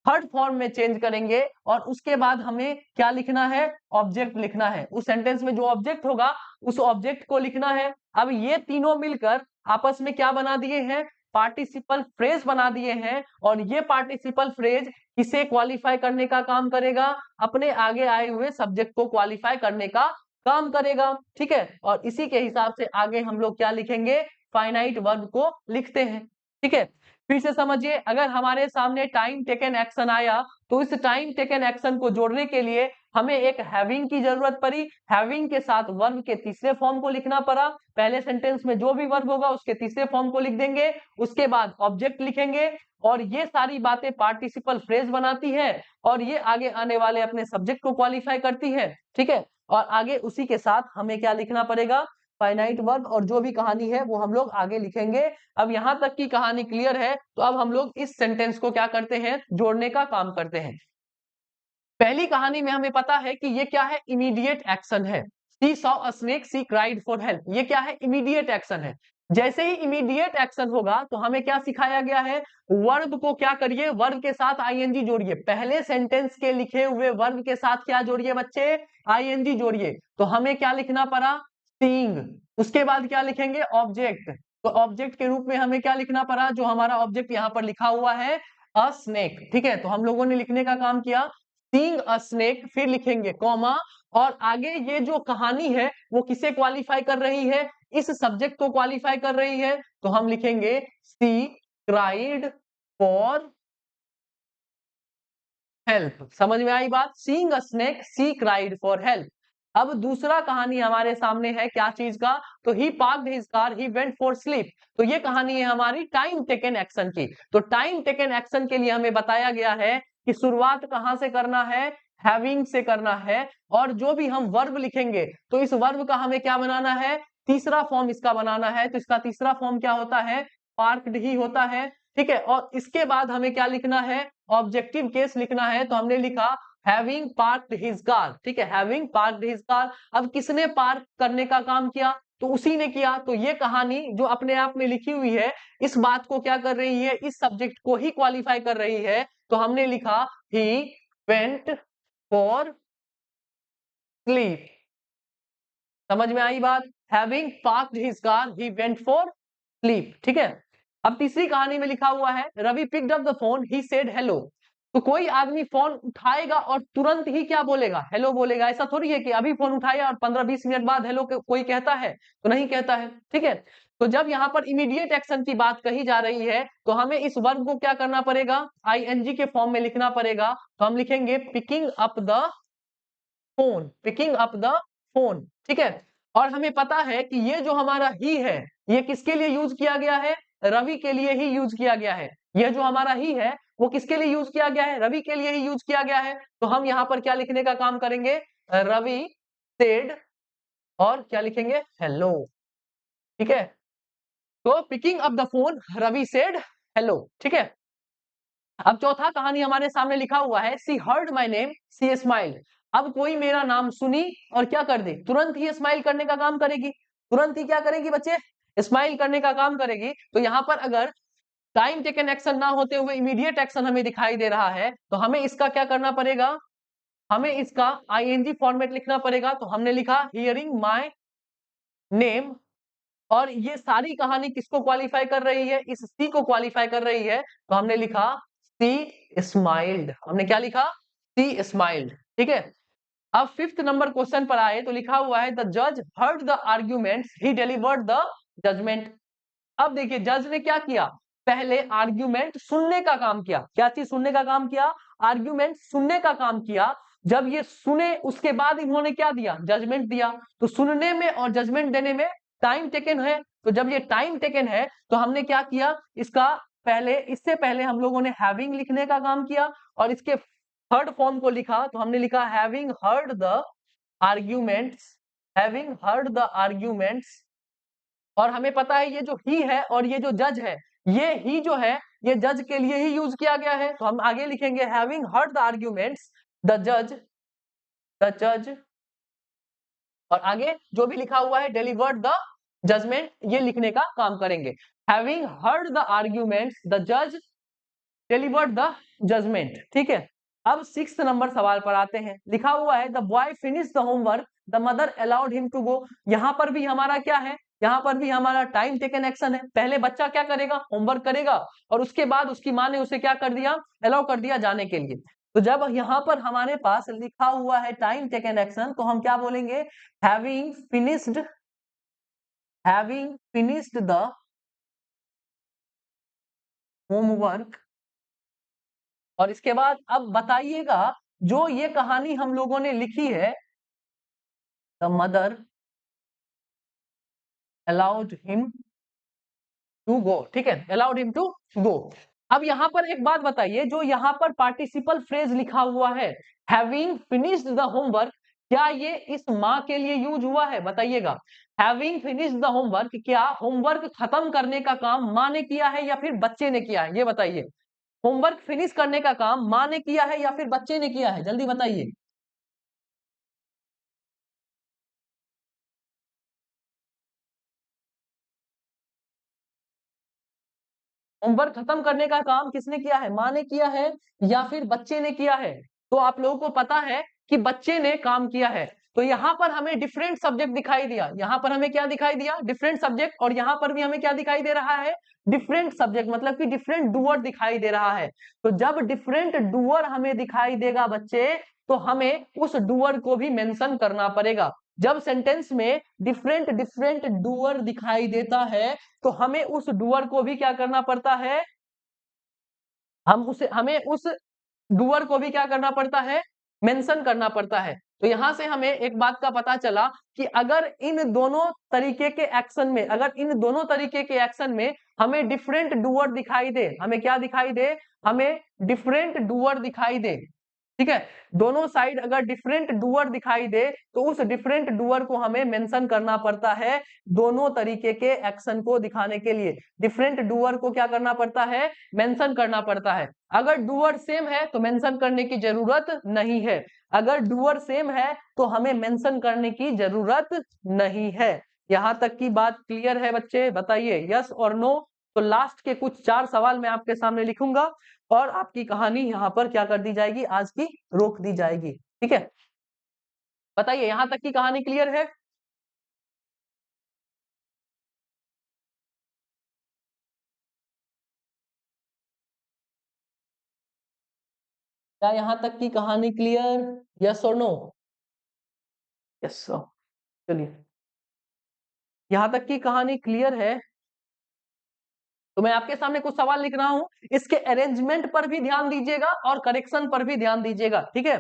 थर्ड फॉर्म में चेंज करेंगे और उसके बाद हमें क्या लिखना है, ऑब्जेक्ट लिखना है। उस सेंटेंस में जो ऑब्जेक्ट होगा उस ऑब्जेक्ट को लिखना है। अब ये तीनों मिलकर आपस में क्या बना दिए हैं, पार्टिसिपल फ्रेज बना दिए हैं और ये पार्टिसिपल फ्रेज किसे क्वालिफाई करने का काम करेगा, अपने आगे आए हुए सब्जेक्ट को क्वालिफाई करने का काम करेगा, ठीक है। और इसी के हिसाब से आगे हम लोग क्या लिखेंगे, फाइनाइट वर्ब को लिखते हैं, ठीक है। फिर से समझिए, अगर हमारे सामने टाइम टेकन एक्शन आया तो इस टाइम टेकन एक्शन को जोड़ने के लिए हमें एक हैविंग की जरूरत पड़ी। हैविंग के साथ वर्ब के तीसरे फॉर्म को लिखना पड़ा। पहले सेंटेंस में जो भी वर्ब होगा उसके तीसरे फॉर्म को लिख देंगे, उसके बाद ऑब्जेक्ट लिखेंगे और ये सारी बातें पार्टिसिपल फ्रेज बनाती है और ये आगे आने वाले अपने सब्जेक्ट को क्वालिफाई करती है, ठीक है। और आगे उसी के साथ हमें क्या लिखना पड़ेगा, फाइनाइट वर्ब और जो भी कहानी है वो हम लोग आगे लिखेंगे। अब यहां तक की कहानी क्लियर है, तो अब हम लोग इस सेंटेंस को क्या करते हैं, जोड़ने का काम करते हैं। पहली कहानी में हमें पता है कि ये क्या है, इमीडिएट एक्शन है। She saw a snake, she cried for help, ये क्या है, इमीडिएट एक्शन है। जैसे ही इमीडिएट एक्शन होगा तो हमें क्या सिखाया गया है, वर्ब को क्या करिए, वर्ब के साथ आईएनजी जोड़िए। पहले सेंटेंस के लिखे हुए वर्ब के साथ क्या जोड़िए बच्चे, आईएनजी जोड़िए। तो हमें क्या लिखना पड़ा, सीइंग। उसके बाद क्या लिखेंगे, ऑब्जेक्ट। तो ऑब्जेक्ट के रूप में हमें क्या लिखना पड़ा, जो हमारा ऑब्जेक्ट यहाँ पर लिखा हुआ है, अ स्नेक। ठीक है, तो हम लोगों ने लिखने का काम किया, सीइंग अ स्नेक, फिर लिखेंगे कॉमा, और आगे ये जो कहानी है वो किसे क्वालिफाई कर रही है, इस सब्जेक्ट को क्वालिफाई कर रही है। तो हम लिखेंगे सी क्राइड फॉर हेल्प। समझ में आई बात, seeing a snake, she cried for help. अब दूसरा कहानी हमारे सामने है क्या चीज का, तो he parked his car, he went for sleep. तो ये कहानी है हमारी टाइम टेकन एक्शन की। तो टाइम टेकन एक्शन के लिए हमें बताया गया है कि शुरुआत कहां से करना है, हैविंग से करना है। और जो भी हम वर्ब लिखेंगे तो इस वर्ब का हमें क्या बनाना है, तीसरा फॉर्म इसका बनाना है। तो इसका तीसरा फॉर्म क्या होता है, पार्क्ड ही होता है। ठीक है, और इसके बाद हमें क्या लिखना है, ऑब्जेक्टिव केस लिखना है। तो हमने लिखा हैविंग पार्क्ड हिज कार। ठीक है, हैविंग पार्क्ड हिज कार। अब किसने पार्क करने का काम किया, तो उसी ने किया। तो ये कहानी जो अपने आप में लिखी हुई है, इस बात को क्या कर रही है, इस सब्जेक्ट को ही क्वालिफाई कर रही है। तो हमने लिखा ही वेंट फॉर स्लीप। समझ में आई बात, having parked his car, he went for sleep. ठीक है, अब तीसरी कहानी में लिखा हुआ है, Ravi picked up the phone, he said hello. तो कोई आदमी फोन उठाएगा और तुरंत ही क्या बोलेगा, हेलो बोलेगा। ऐसा थोड़ी है कि अभी फोन उठाया और 15-20 मिनट बाद हेलो कोई कहता है, तो नहीं कहता है। ठीक है, तो जब यहाँ पर इमीडिएट एक्शन की बात कही जा रही है तो हमें इस वर्ब को क्या करना पड़ेगा, आईएनजी के फॉर्म में लिखना पड़ेगा। तो हम लिखेंगे picking up the phone, picking up the phone. ठीक है, और हमें पता है कि ये जो हमारा ही है, ये किसके लिए यूज किया गया है, रवि के लिए ही यूज किया गया है। यह जो हमारा ही है वो किसके लिए यूज किया गया है, रवि के लिए ही यूज किया गया है। तो हम यहाँ पर क्या लिखने का काम करेंगे, रवि सेड, और क्या लिखेंगे, हेलो। ठीक है, तो picking up the phone, Ravi said hello. ठीक है, अब चौथा कहानी हमारे सामने लिखा हुआ है, she heard my name, she smiled. अब कोई मेरा नाम सुनी और क्या कर दे, तुरंत ही स्माइल करने का काम करेगी। तुरंत ही क्या करेगी बच्चे, स्माइल करने का काम करेगी। तो यहाँ पर अगर टाइम टेकन एक्शन ना होते हुए इमीडिएट एक्शन हमें दिखाई दे रहा है, तो हमें इसका क्या करना पड़ेगा, हमें इसका आईएनजी फॉर्मेट लिखना पड़ेगा। तो हमने लिखा हियरिंग माई नेम, और ये सारी कहानी किसको क्वालिफाई कर रही है, इस सी को क्वालिफाई कर रही है। तो हमने लिखा सी स्माइल्ड। हमने क्या लिखा, सी स्माइल्ड। ठीक है, अब फिफ्थ नंबर क्वेश्चन पर आए तो लिखा हुआ है, द जज heard the arguments, he delivered the judgement. अब देखिए जज ने क्या किया, पहले आर्ग्यूमेंट सुनने का काम किया। क्या चीज सुनने का काम किया, आर्ग्यूमेंट सुनने का काम किया। जब ये सुने उसके बाद इन्होंने क्या दिया, जजमेंट दिया। तो सुनने में और जजमेंट देने में टाइम टेकन है। तो जब ये टाइम टेकन है तो हमने क्या किया, इसका पहले, इससे पहले हम लोगों ने हैविंग लिखने का काम किया, और इसके थर्ड फॉर्म को लिखा। तो हमने लिखा having heard the arguments, having heard the arguments. और हमें पता है ये जो ही है और ये जो जज है, ये ही जो है ये जज के लिए ही यूज किया गया है। तो हम आगे लिखेंगे having heard the arguments, the जज, द जज, और आगे जो भी लिखा हुआ है डिलीवर्ड द जजमेंट, ये लिखने का काम करेंगे। Having heard the arguments, the जज डिलीवर्ड द जजमेंट। ठीक है, अब 6 नंबर सवाल पर आते हैं। लिखा हुआ है, the boy finish the homework, the mother allowed him to go. यहाँ पर भी हमारा क्या है, यहाँ पर भी हमारा टाइम टेकन एक्शन है। पहले बच्चा क्या करेगा, होमवर्क करेगा, और उसके बाद उसकी माँ ने उसे क्या कर दिया, अलाउ कर दिया जाने के लिए। तो जब यहाँ पर हमारे पास लिखा हुआ है टाइम टेकन एक्शन, तो हम क्या बोलेंगे, having finished, having finished the homework. और इसके बाद अब बताइएगा, जो ये कहानी हम लोगों ने लिखी है, the mother allowed him to go. ठीक है, अलाउड हिम टू गो। अब यहां पर एक बात बताइए, जो यहां पर पार्टिसिपल फ्रेज लिखा हुआ है, हैविंग फिनिश्ड द होमवर्क, क्या ये इस माँ के लिए यूज हुआ है? बताइएगा। हैविंग फिनिश द होमवर्क, क्या होमवर्क खत्म करने का काम माँ ने किया है या फिर बच्चे ने किया है? ये बताइए। होमवर्क फिनिश करने का काम माँ ने किया है या फिर बच्चे ने किया है? जल्दी बताइए। होमवर्क खत्म करने का काम किसने किया है? माँ ने किया है या फिर बच्चे ने किया है? तो आप लोगों को पता है कि बच्चे ने काम किया है। तो यहाँ पर हमें डिफरेंट सब्जेक्ट दिखाई दिया। यहाँ पर हमें क्या दिखाई दिया? Different subject. और यहाँ पर भी हमें क्या दिखाई दे रहा है? डिफरेंट सब्जेक्ट, मतलब कि डिफरेंट डूअर दिखाई दे रहा है। तो जब डिफरेंट डूअर हमें दिखाई देगा बच्चे, तो हमें उस डूअर को भी मेंशन करना पड़ेगा। जब सेंटेंस में डिफरेंट डिफरेंट डूअर दिखाई देता है, तो हमें उस डूअर को भी क्या करना पड़ता है? हमें उस डूअर को भी क्या करना पड़ता है? मेंशन करना पड़ता है। तो यहां से हमें एक बात का पता चला कि अगर इन दोनों तरीके के एक्शन में, हमें डिफरेंट डूअर दिखाई दे, हमें क्या दिखाई दे? हमें डिफरेंट डूअर दिखाई दे। ठीक है। दोनों साइड अगर डिफरेंट डूअर दिखाई दे, तो उस डिफरेंट डूअर को हमें मेंशन करना पड़ता है दोनों तरीके के एक्शन को दिखाने के लिए। डिफरेंट डूअर को क्या करना पड़ता है? मेंशन करना पड़ता है। अगर डूअर सेम है तो मेंशन करने की जरूरत नहीं है। अगर डूअर सेम है तो हमें मेंशन करने की जरूरत नहीं है। यहां तक की बात क्लियर है बच्चे? बताइए यस और नो। तो लास्ट के कुछ 4 सवाल मैं आपके सामने लिखूंगा और आपकी कहानी यहाँ पर क्या कर दी जाएगी? आज की रोक दी जाएगी। ठीक है। बताइए यहां तक की कहानी क्लियर है? क्या यहां तक की कहानी क्लियर? यस और नो? यस। चलिए, यहां तक की कहानी क्लियर है। तो मैं आपके सामने कुछ सवाल लिख रहा हूं, इसके अरेंजमेंट पर भी ध्यान दीजिएगा और करेक्शन पर भी ध्यान दीजिएगा। ठीक है।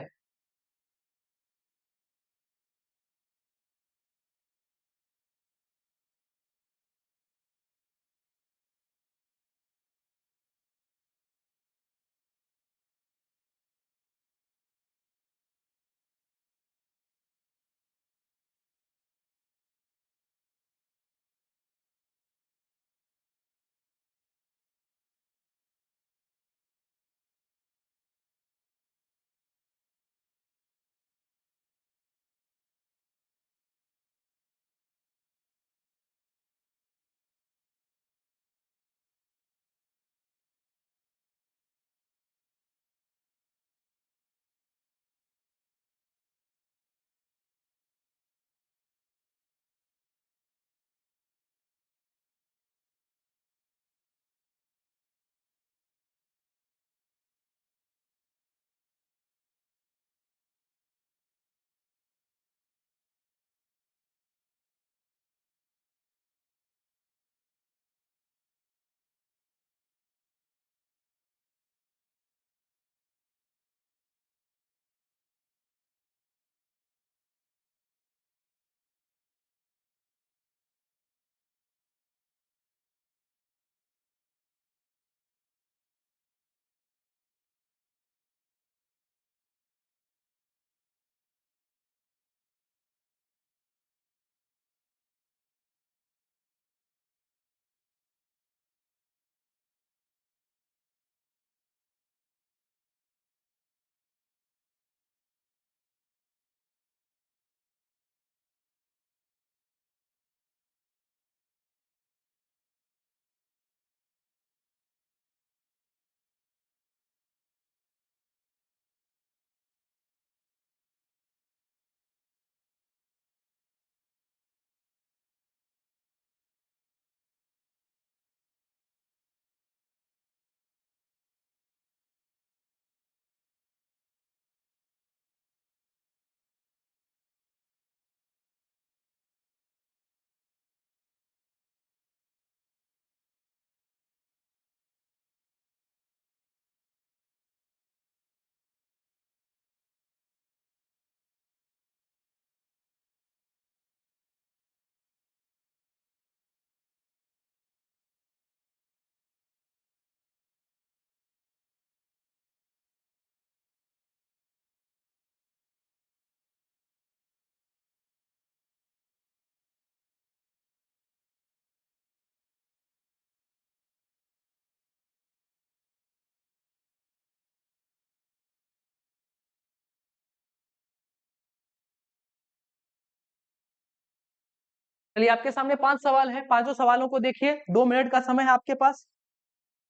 चलिए आपके सामने 5 सवाल है, पांचों सवालों को देखिए, 2 मिनट का समय है आपके पास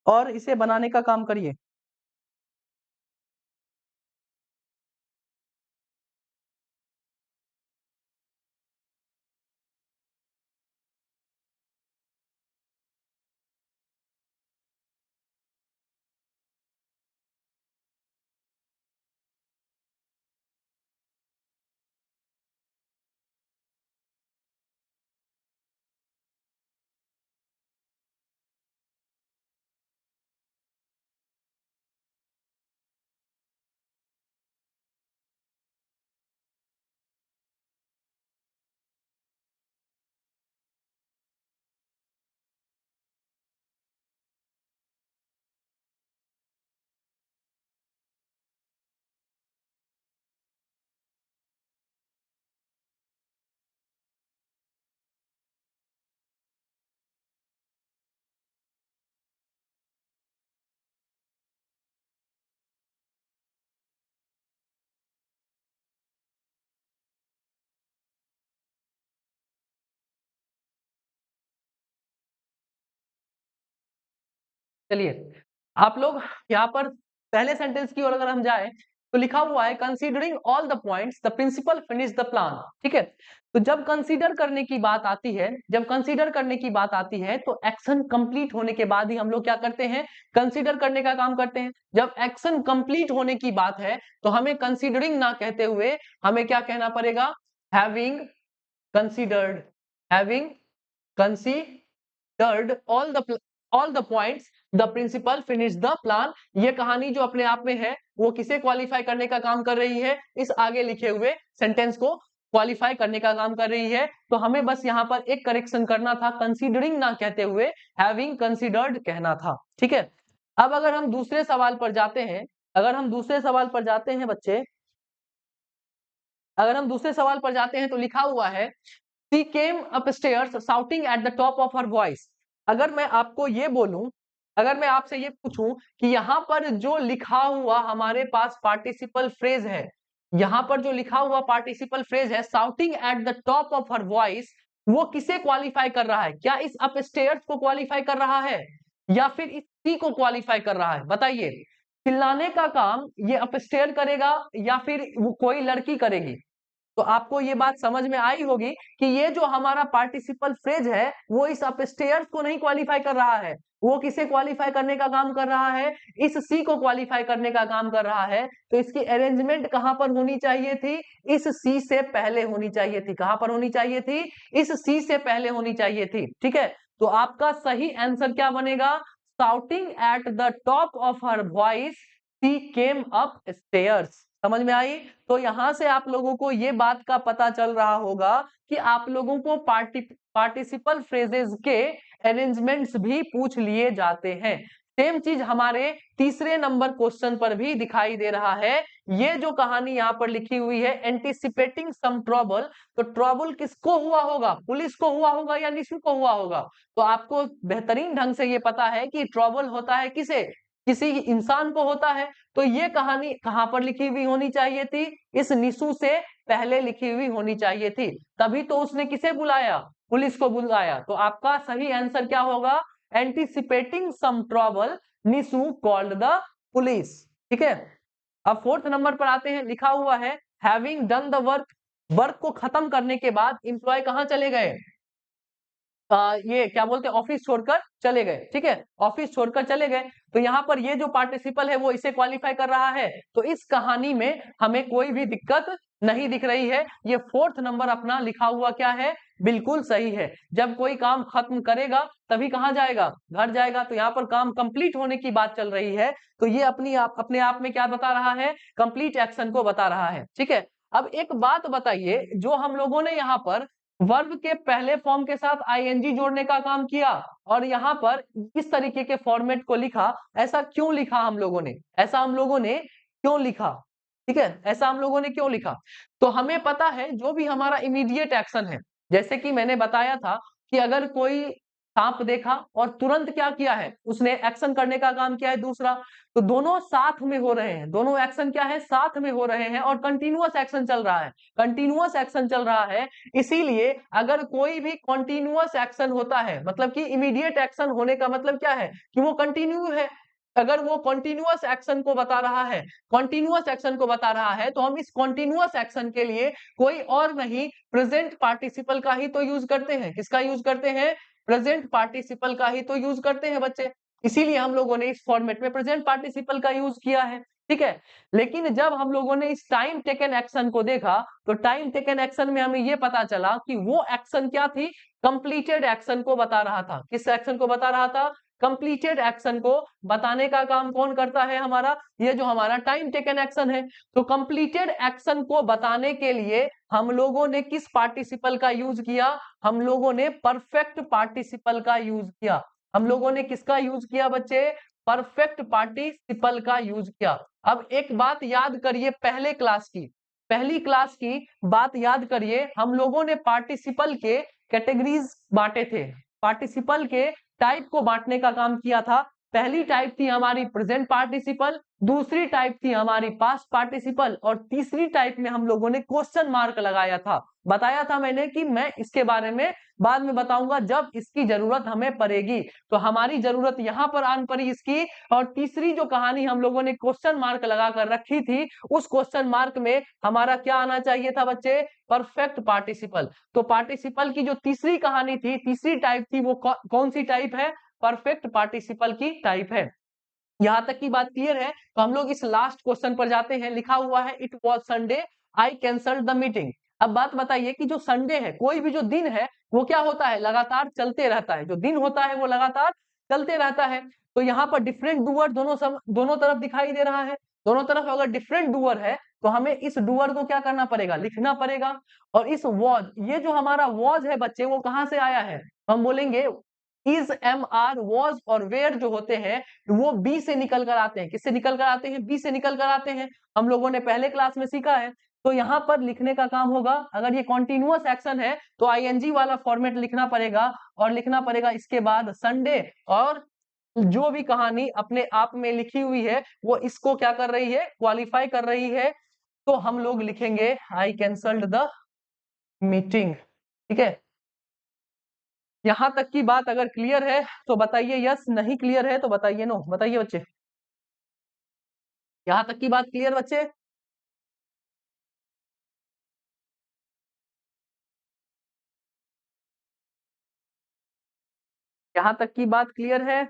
और इसे बनाने का काम करिए। चलिए आप लोग यहाँ पर पहले सेंटेंस की ओर अगर हम जाए तो लिखा हुआ है considering all the points the principal finish the plan. ठीक है, तो जब कंसीडर करने की बात आती है, जब कंसीडर करने की बात आती है तो एक्शन कंप्लीट होने के बाद ही हम लोग क्या करते हैं, कंसीडर करने का काम करते हैं। जब एक्शन कंप्लीट होने की बात है तो हमें कंसीडरिंग ना कहते हुए हमें क्या कहना पड़ेगा, having considered, having considered all the points the principal finish the plan. ये कहानी जो अपने आप में है वो किसे क्वालिफाई करने का काम कर रही है, इस आगे लिखे हुए सेंटेंस को क्वालिफाई करने का काम कर रही है। तो हमें बस यहाँ पर एक करेक्शन करना था, कंसीडरिंग ना कहते हुए हैविंग कंसीडर्ड कहना था। ठीक है, अब अगर हम दूसरे सवाल पर जाते हैं, अगर हम दूसरे सवाल पर जाते हैं बच्चे, अगर हम दूसरे सवाल पर जाते हैं तो लिखा हुआ है She came upstairs shouting at the top of her voice। अगर मैं आपको ये बोलूं, अगर मैं आपसे ये पूछूं कि यहाँ पर जो लिखा हुआ हमारे पास पार्टिसिपल फ्रेज है, यहाँ पर जो लिखा हुआ पार्टिसिपल फ्रेज है shouting at the top of her voice, वो किसे क्वालिफाई कर रहा है? क्या इस अपस्टेयर्स को क्वालिफाई कर रहा है या फिर इस सी को क्वालिफाई कर रहा है? बताइए, चिल्लाने का काम ये अपस्टेयर करेगा या फिर वो कोई लड़की करेगी? तो आपको ये बात समझ में आई होगी कि ये जो हमारा पार्टिसिपल फ्रेज है वो इस अपस्टेयर्स को नहीं क्वालिफाई कर रहा है, वो किसे क्वालिफाई करने का काम कर रहा है, इस सी को क्वालिफाई करने का काम कर रहा है। तो इसकी अरेंजमेंट कहां पर होनी चाहिए थी, इस सी से पहले होनी चाहिए थी। कहां पर होनी चाहिए थी, इस सी से पहले होनी चाहिए थी। ठीक है, तो आपका सही आंसर क्या बनेगा, shouting at the top of her voice she came up stairs. समझ में आई? तो यहां से आप लोगों को ये बात का पता चल रहा होगा कि आप लोगों को पार्टिसिपल फ्रेजेस के अरेंजमेंट्स भी पूछ लिए जाते हैं। सेम चीज हमारे तीसरे नंबर क्वेश्चन पर भी दिखाई दे रहा है। ये जो कहानी यहाँ पर लिखी हुई है एंटिसिपेटिंग सम ट्रबल, तो ट्रबल किसको हुआ होगा, पुलिस को हुआ होगा या निशु को हुआ होगा? तो आपको बेहतरीन ढंग से ये पता है कि ट्रबल होता है किसे, किसी इंसान को होता है। तो ये कहानी कहां पर लिखी हुई होनी चाहिए थी, इस निशु से पहले लिखी हुई होनी चाहिए थी, तभी तो उसने किसे बुलाया, पुलिस को बुलाया। तो आपका सही आंसर क्या होगा, anticipating some trouble Nishu called the police. ठीक है, अब फोर्थ नंबर पर आते हैं, लिखा हुआ है having done the work, work को खत्म करने के बाद इंप्लॉय कहां चले गए, ये क्या बोलते हैं, ऑफिस छोड़कर चले गए। ठीक है, ऑफिस छोड़कर चले गए, तो यहाँ पर ये जो पार्टिसिपल है वो इसे क्वालिफाई कर रहा है। तो इस कहानी में हमें कोई भी दिक्कत नहीं दिख रही है। ये फोर्थ नंबर अपना लिखा हुआ क्या है, बिल्कुल सही है। जब कोई काम खत्म करेगा तभी कहाँ जाएगा, घर जाएगा। तो यहाँ पर काम कंप्लीट होने की बात चल रही है, तो ये अपने आप में क्या बता रहा है, कंप्लीट एक्शन को बता रहा है। ठीक है, अब एक बात बताइए, जो हम लोगों ने यहाँ पर वर्ब के पहले फॉर्म के साथ आईएनजी जोड़ने का काम किया और यहाँ पर इस तरीके के फॉर्मेट को लिखा, ऐसा क्यों लिखा हम लोगों ने, ऐसा हम लोगों ने क्यों लिखा? ठीक है, ऐसा हम लोगों ने क्यों लिखा? तो हमें पता है जो भी हमारा इमीडिएट एक्शन है, जैसे कि मैंने बताया था कि अगर कोई सांप देखा और तुरंत क्या किया है, उसने एक्शन करने का काम किया है दूसरा। तो दोनों साथ में हो रहे हैं, दोनों एक्शन क्या है, साथ में हो रहे हैं और कंटिन्यूअस एक्शन चल रहा है, कंटिन्यूअस एक्शन चल रहा है। इसीलिए अगर कोई भी कंटिन्यूअस एक्शन होता है, मतलब कि इमीडिएट एक्शन होने का मतलब क्या है कि वो कंटिन्यू है। अगर वो कंटिन्यूअस एक्शन को बता रहा है, कंटिन्यूअस एक्शन को बता रहा है, तो हम इस कंटिन्यूअस एक्शन के लिए कोई और नहीं, प्रेजेंट पार्टिसिपल का ही तो यूज करते हैं। किसका यूज करते हैं, प्रेजेंट पार्टिसिपल का ही तो यूज करते हैं बच्चे। इसीलिए हम लोगों ने इस फॉर्मेट में प्रेजेंट पार्टिसिपल का यूज किया है, ठीक है। लेकिन जब हम लोगों ने इस टाइम टेकन एक्शन को देखा, तो टाइम टेकन एक्शन में हमें ये पता चला कि वो एक्शन क्या थी, कंप्लीटेड एक्शन को बता रहा था। किस एक्शन को बता रहा था, कंप्लीटेड एक्शन को बताने का काम कौन करता है, हमारा ये जो हमारा टाइम टेकन एक्शन है। तो कंप्लीटेड एक्शन को बताने के लिए हम लोगों ने किस पार्टिसिपल का यूज किया, हम लोगों ने परफेक्ट पार्टिसिपल का यूज किया। हम लोगों ने किसका यूज किया बच्चे, परफेक्ट पार्टिसिपल का यूज किया। अब एक बात याद करिए, पहले क्लास की, पहली क्लास की बात याद करिए, हम लोगों ने पार्टिसिपल के कैटेगरीज बांटे थे, पार्टिसिपल के टाइप को बांटने का काम किया था। पहली टाइप थी हमारी प्रेजेंट पार्टिसिपल, दूसरी टाइप थी हमारी पास्ट पार्टिसिपल और तीसरी टाइप में हम लोगों ने क्वेश्चन मार्क लगाया था। बताया था मैंने कि मैं इसके बारे में बाद में बताऊंगा जब इसकी जरूरत हमें पड़ेगी। तो हमारी जरूरत यहाँ पर आन पड़ी इसकी। और तीसरी जो कहानी हम लोगों ने क्वेश्चन मार्क लगा कर रखी थी, उस क्वेश्चन मार्क में हमारा क्या आना चाहिए था बच्चे, परफेक्ट पार्टिसिपल। तो पार्टिसिपल की जो तीसरी कहानी थी, तीसरी टाइप थी, वो कौन सी टाइप है, परफेक्ट पार्टिसिपल की टाइप है। यहां तक की बात क्लियर है। तो हम लोग इस लास्ट क्वेश्चन पर जाते हैं। लिखा हुआ है it was Sunday, I cancelled the meeting. अब बात बताइए कि जो संडे है, कोई भी जो दिन है वो क्या होता है, लगातार चलते रहता है। जो दिन होता है वो लगातार चलते रहता है। तो यहाँ पर डिफरेंट डूअर दोनों तरफ दिखाई दे रहा है। दोनों तरफ अगर डिफरेंट डूअर है तो हमें इस डूअर को क्या करना पड़ेगा, लिखना पड़ेगा। और इस वॉज, ये जो हमारा वॉज है बच्चे, वो कहां से आया है, हम बोलेंगे इज, एम आर, वॉज और वेयर जो होते हैं वो बी से निकल कर आते हैं। किससे निकल कर आते हैं, बी से निकल कर आते हैं। हम लोगों ने पहले क्लास में सीखा है। तो यहाँ पर लिखने का काम होगा, अगर ये कॉन्टिन्यूअस एक्शन है तो आईएनजी वाला फॉर्मेट लिखना पड़ेगा। और लिखना पड़ेगा इसके बाद संडे, और जो भी कहानी अपने आप में लिखी हुई है वो इसको क्या कर रही है, क्वालिफाई कर रही है। तो हम लोग लिखेंगे आई कैंसल्ड द मीटिंग, ठीक है। यहां तक की बात अगर क्लियर है तो बताइए यस, नहीं क्लियर है तो बताइए नो। बताइए बच्चे, यहां तक की बात क्लियर बच्चे, यहां तक की बात क्लियर है,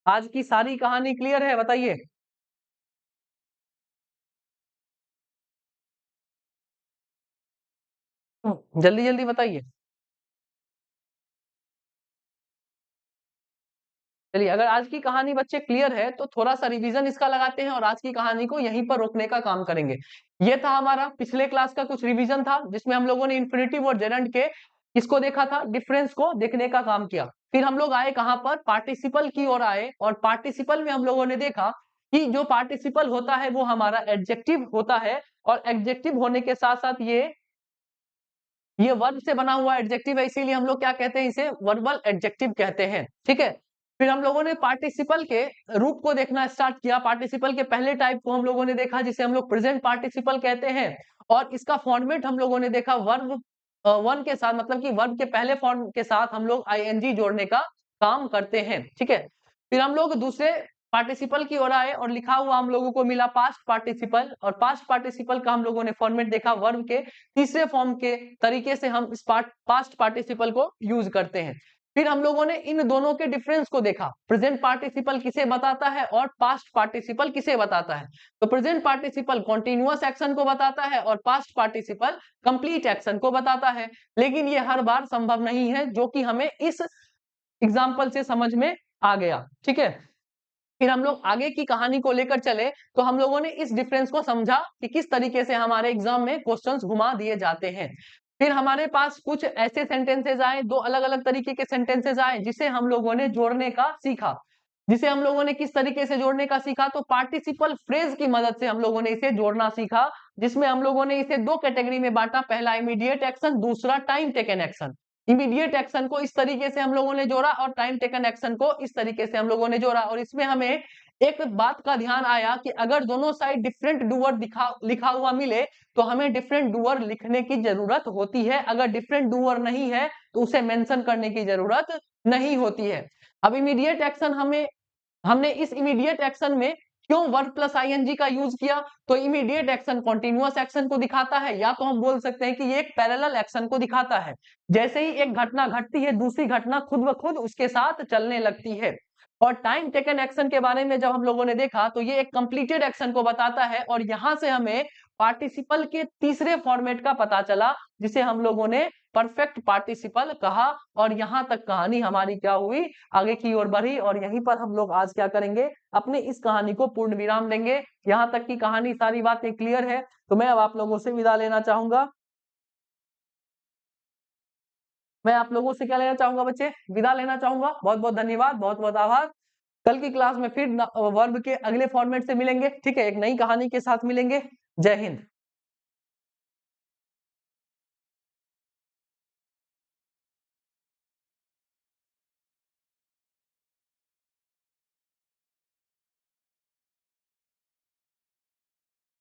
आज की सारी कहानी क्लियर है, बताइए। जल्दी जल्दी बताइए। चलिए, अगर आज की कहानी बच्चे क्लियर है तो थोड़ा सा रिवीजन इसका लगाते हैं और आज की कहानी को यहीं पर रोकने का काम करेंगे। ये था हमारा पिछले क्लास का कुछ रिवीजन था, जिसमें हम लोगों ने इन्फिनिटिव और जेरेंट के किसको देखा था, डिफरेंस को देखने का काम किया। फिर हम लोग आए कहां पर, पार्टिसिपल की ओर आए। और पार्टिसिपल में हम लोगों ने देखा कि जो पार्टिसिपल होता है वो हमारा एडजेक्टिव होता है। और एडजेक्टिव होने के साथ साथ ये वर्ब से बना हुआ एडजेक्टिव है, इसीलिए हम लोग क्या कहते हैं, इसे वर्बल एडजेक्टिव कहते हैं, ठीक है। फिर हम लोगों ने पार्टिसिपल के रूप को देखना स्टार्ट किया। पार्टिसिपल के पहले टाइप को हम लोगों ने देखा, जिसे हम लोग प्रेजेंट पार्टिसिपल कहते हैं। और इसका फॉर्मेट हम लोगों ने देखा वर्ब वन के साथ, मतलब कि वर्ब के पहले फॉर्म के साथ हम लोग आईएनजी जोड़ने का काम करते हैं, ठीक है। फिर हम लोग दूसरे पार्टिसिपल की ओर आए और लिखा हुआ हम लोगों को मिला पास्ट पार्टिसिपल। और पास्ट पार्टिसिपल का हम लोगों ने फॉर्मेट देखा वर्ब के तीसरे फॉर्म के तरीके से हम इस पास्ट पार्टिसिपल को यूज करते हैं। फिर हम लोगों ने इन दोनों के डिफरेंस को देखा, प्रेजेंट पार्टिसिपल किसे बताता है और पास्ट पार्टिसिपल किसे बताता है। तो प्रेजेंट पार्टिसिपल कॉन्टिन्यूअस एक्शन को बताता है और पास्ट पार्टिसिपल कंप्लीट एक्शन को बताता है। लेकिन ये हर बार संभव नहीं है, जो कि हमें इस एग्जाम्पल से समझ में आ गया, ठीक है। फिर हम लोग आगे की कहानी को लेकर चले तो हम लोगों ने इस डिफरेंस को समझा कि किस तरीके से हमारे एग्जाम में क्वेश्चंस घुमा दिए जाते हैं। फिर हमारे पास कुछ ऐसे सेंटेंसेस आए, दो अलग अलग तरीके के सेंटेंसेस आए, जिसे हम लोगों ने जोड़ने का सीखा। जिसे हम लोगों ने किस तरीके से जोड़ने का सीखा, तो पार्टिसिपल फ्रेज की मदद से हम लोगों ने इसे जोड़ना सीखा। जिसमें हम लोगों ने इसे दो कैटेगरी में बांटा, पहला इमीडिएट एक्शन, दूसरा time taken action. Immediate action को इस तरीके से हम लोगों ने जोड़ा और टाइम टेकन एक्शन को इस तरीके से हम लोगों ने जोड़ा। और इसमें हमें एक बात का ध्यान आया कि अगर दोनों साइड डिफरेंट डूअर लिखा हुआ मिले तो हमें डिफरेंट डूअर लिखने की जरूरत होती है, अगर डिफरेंट डूअर नहीं है तो उसे मेंशन करने की जरूरत नहीं होती है। अब इमीडिएट एक्शन हमने इस इमीडिएट एक्शन में क्यों वर्ब प्लस आईएनजी का यूज किया? तो इमीडिएट एक्शन कॉन्टिन्यूअस एक्शन को दिखाता है, या तो हम बोल सकते हैं कि ये एक पैरेलल एक्शन को दिखाता है। जैसे ही एक घटना घटती है दूसरी घटना खुद ब खुद उसके साथ चलने लगती है। और टाइम टेकन एक्शन के बारे में जब हम लोगों ने देखा तो ये एक कंप्लीटेड एक्शन को बताता है, और यहां से हमें पार्टिसिपल के तीसरे फॉर्मेट का पता चला जिसे हम लोगों ने परफेक्ट पार्टिसिपल कहा। और यहां तक कहानी हमारी क्या हुई, आगे की ओर बढ़ी, और यहीं पर हम लोग आज क्या करेंगे, अपनी इस कहानी को पूर्ण विराम देंगे। यहां तक की कहानी सारी बातें क्लियर है, तो मैं अब आप लोगों से विदा लेना चाहूंगा। मैं आप लोगों से क्या लेना चाहूंगा बच्चे, विदा लेना चाहूंगा। बहुत बहुत धन्यवाद, बहुत बहुत आभार। कल की क्लास में फिर वर्ब के अगले फॉर्मेट से मिलेंगे, ठीक है, एक नई कहानी के साथ मिलेंगे। जय हिंद।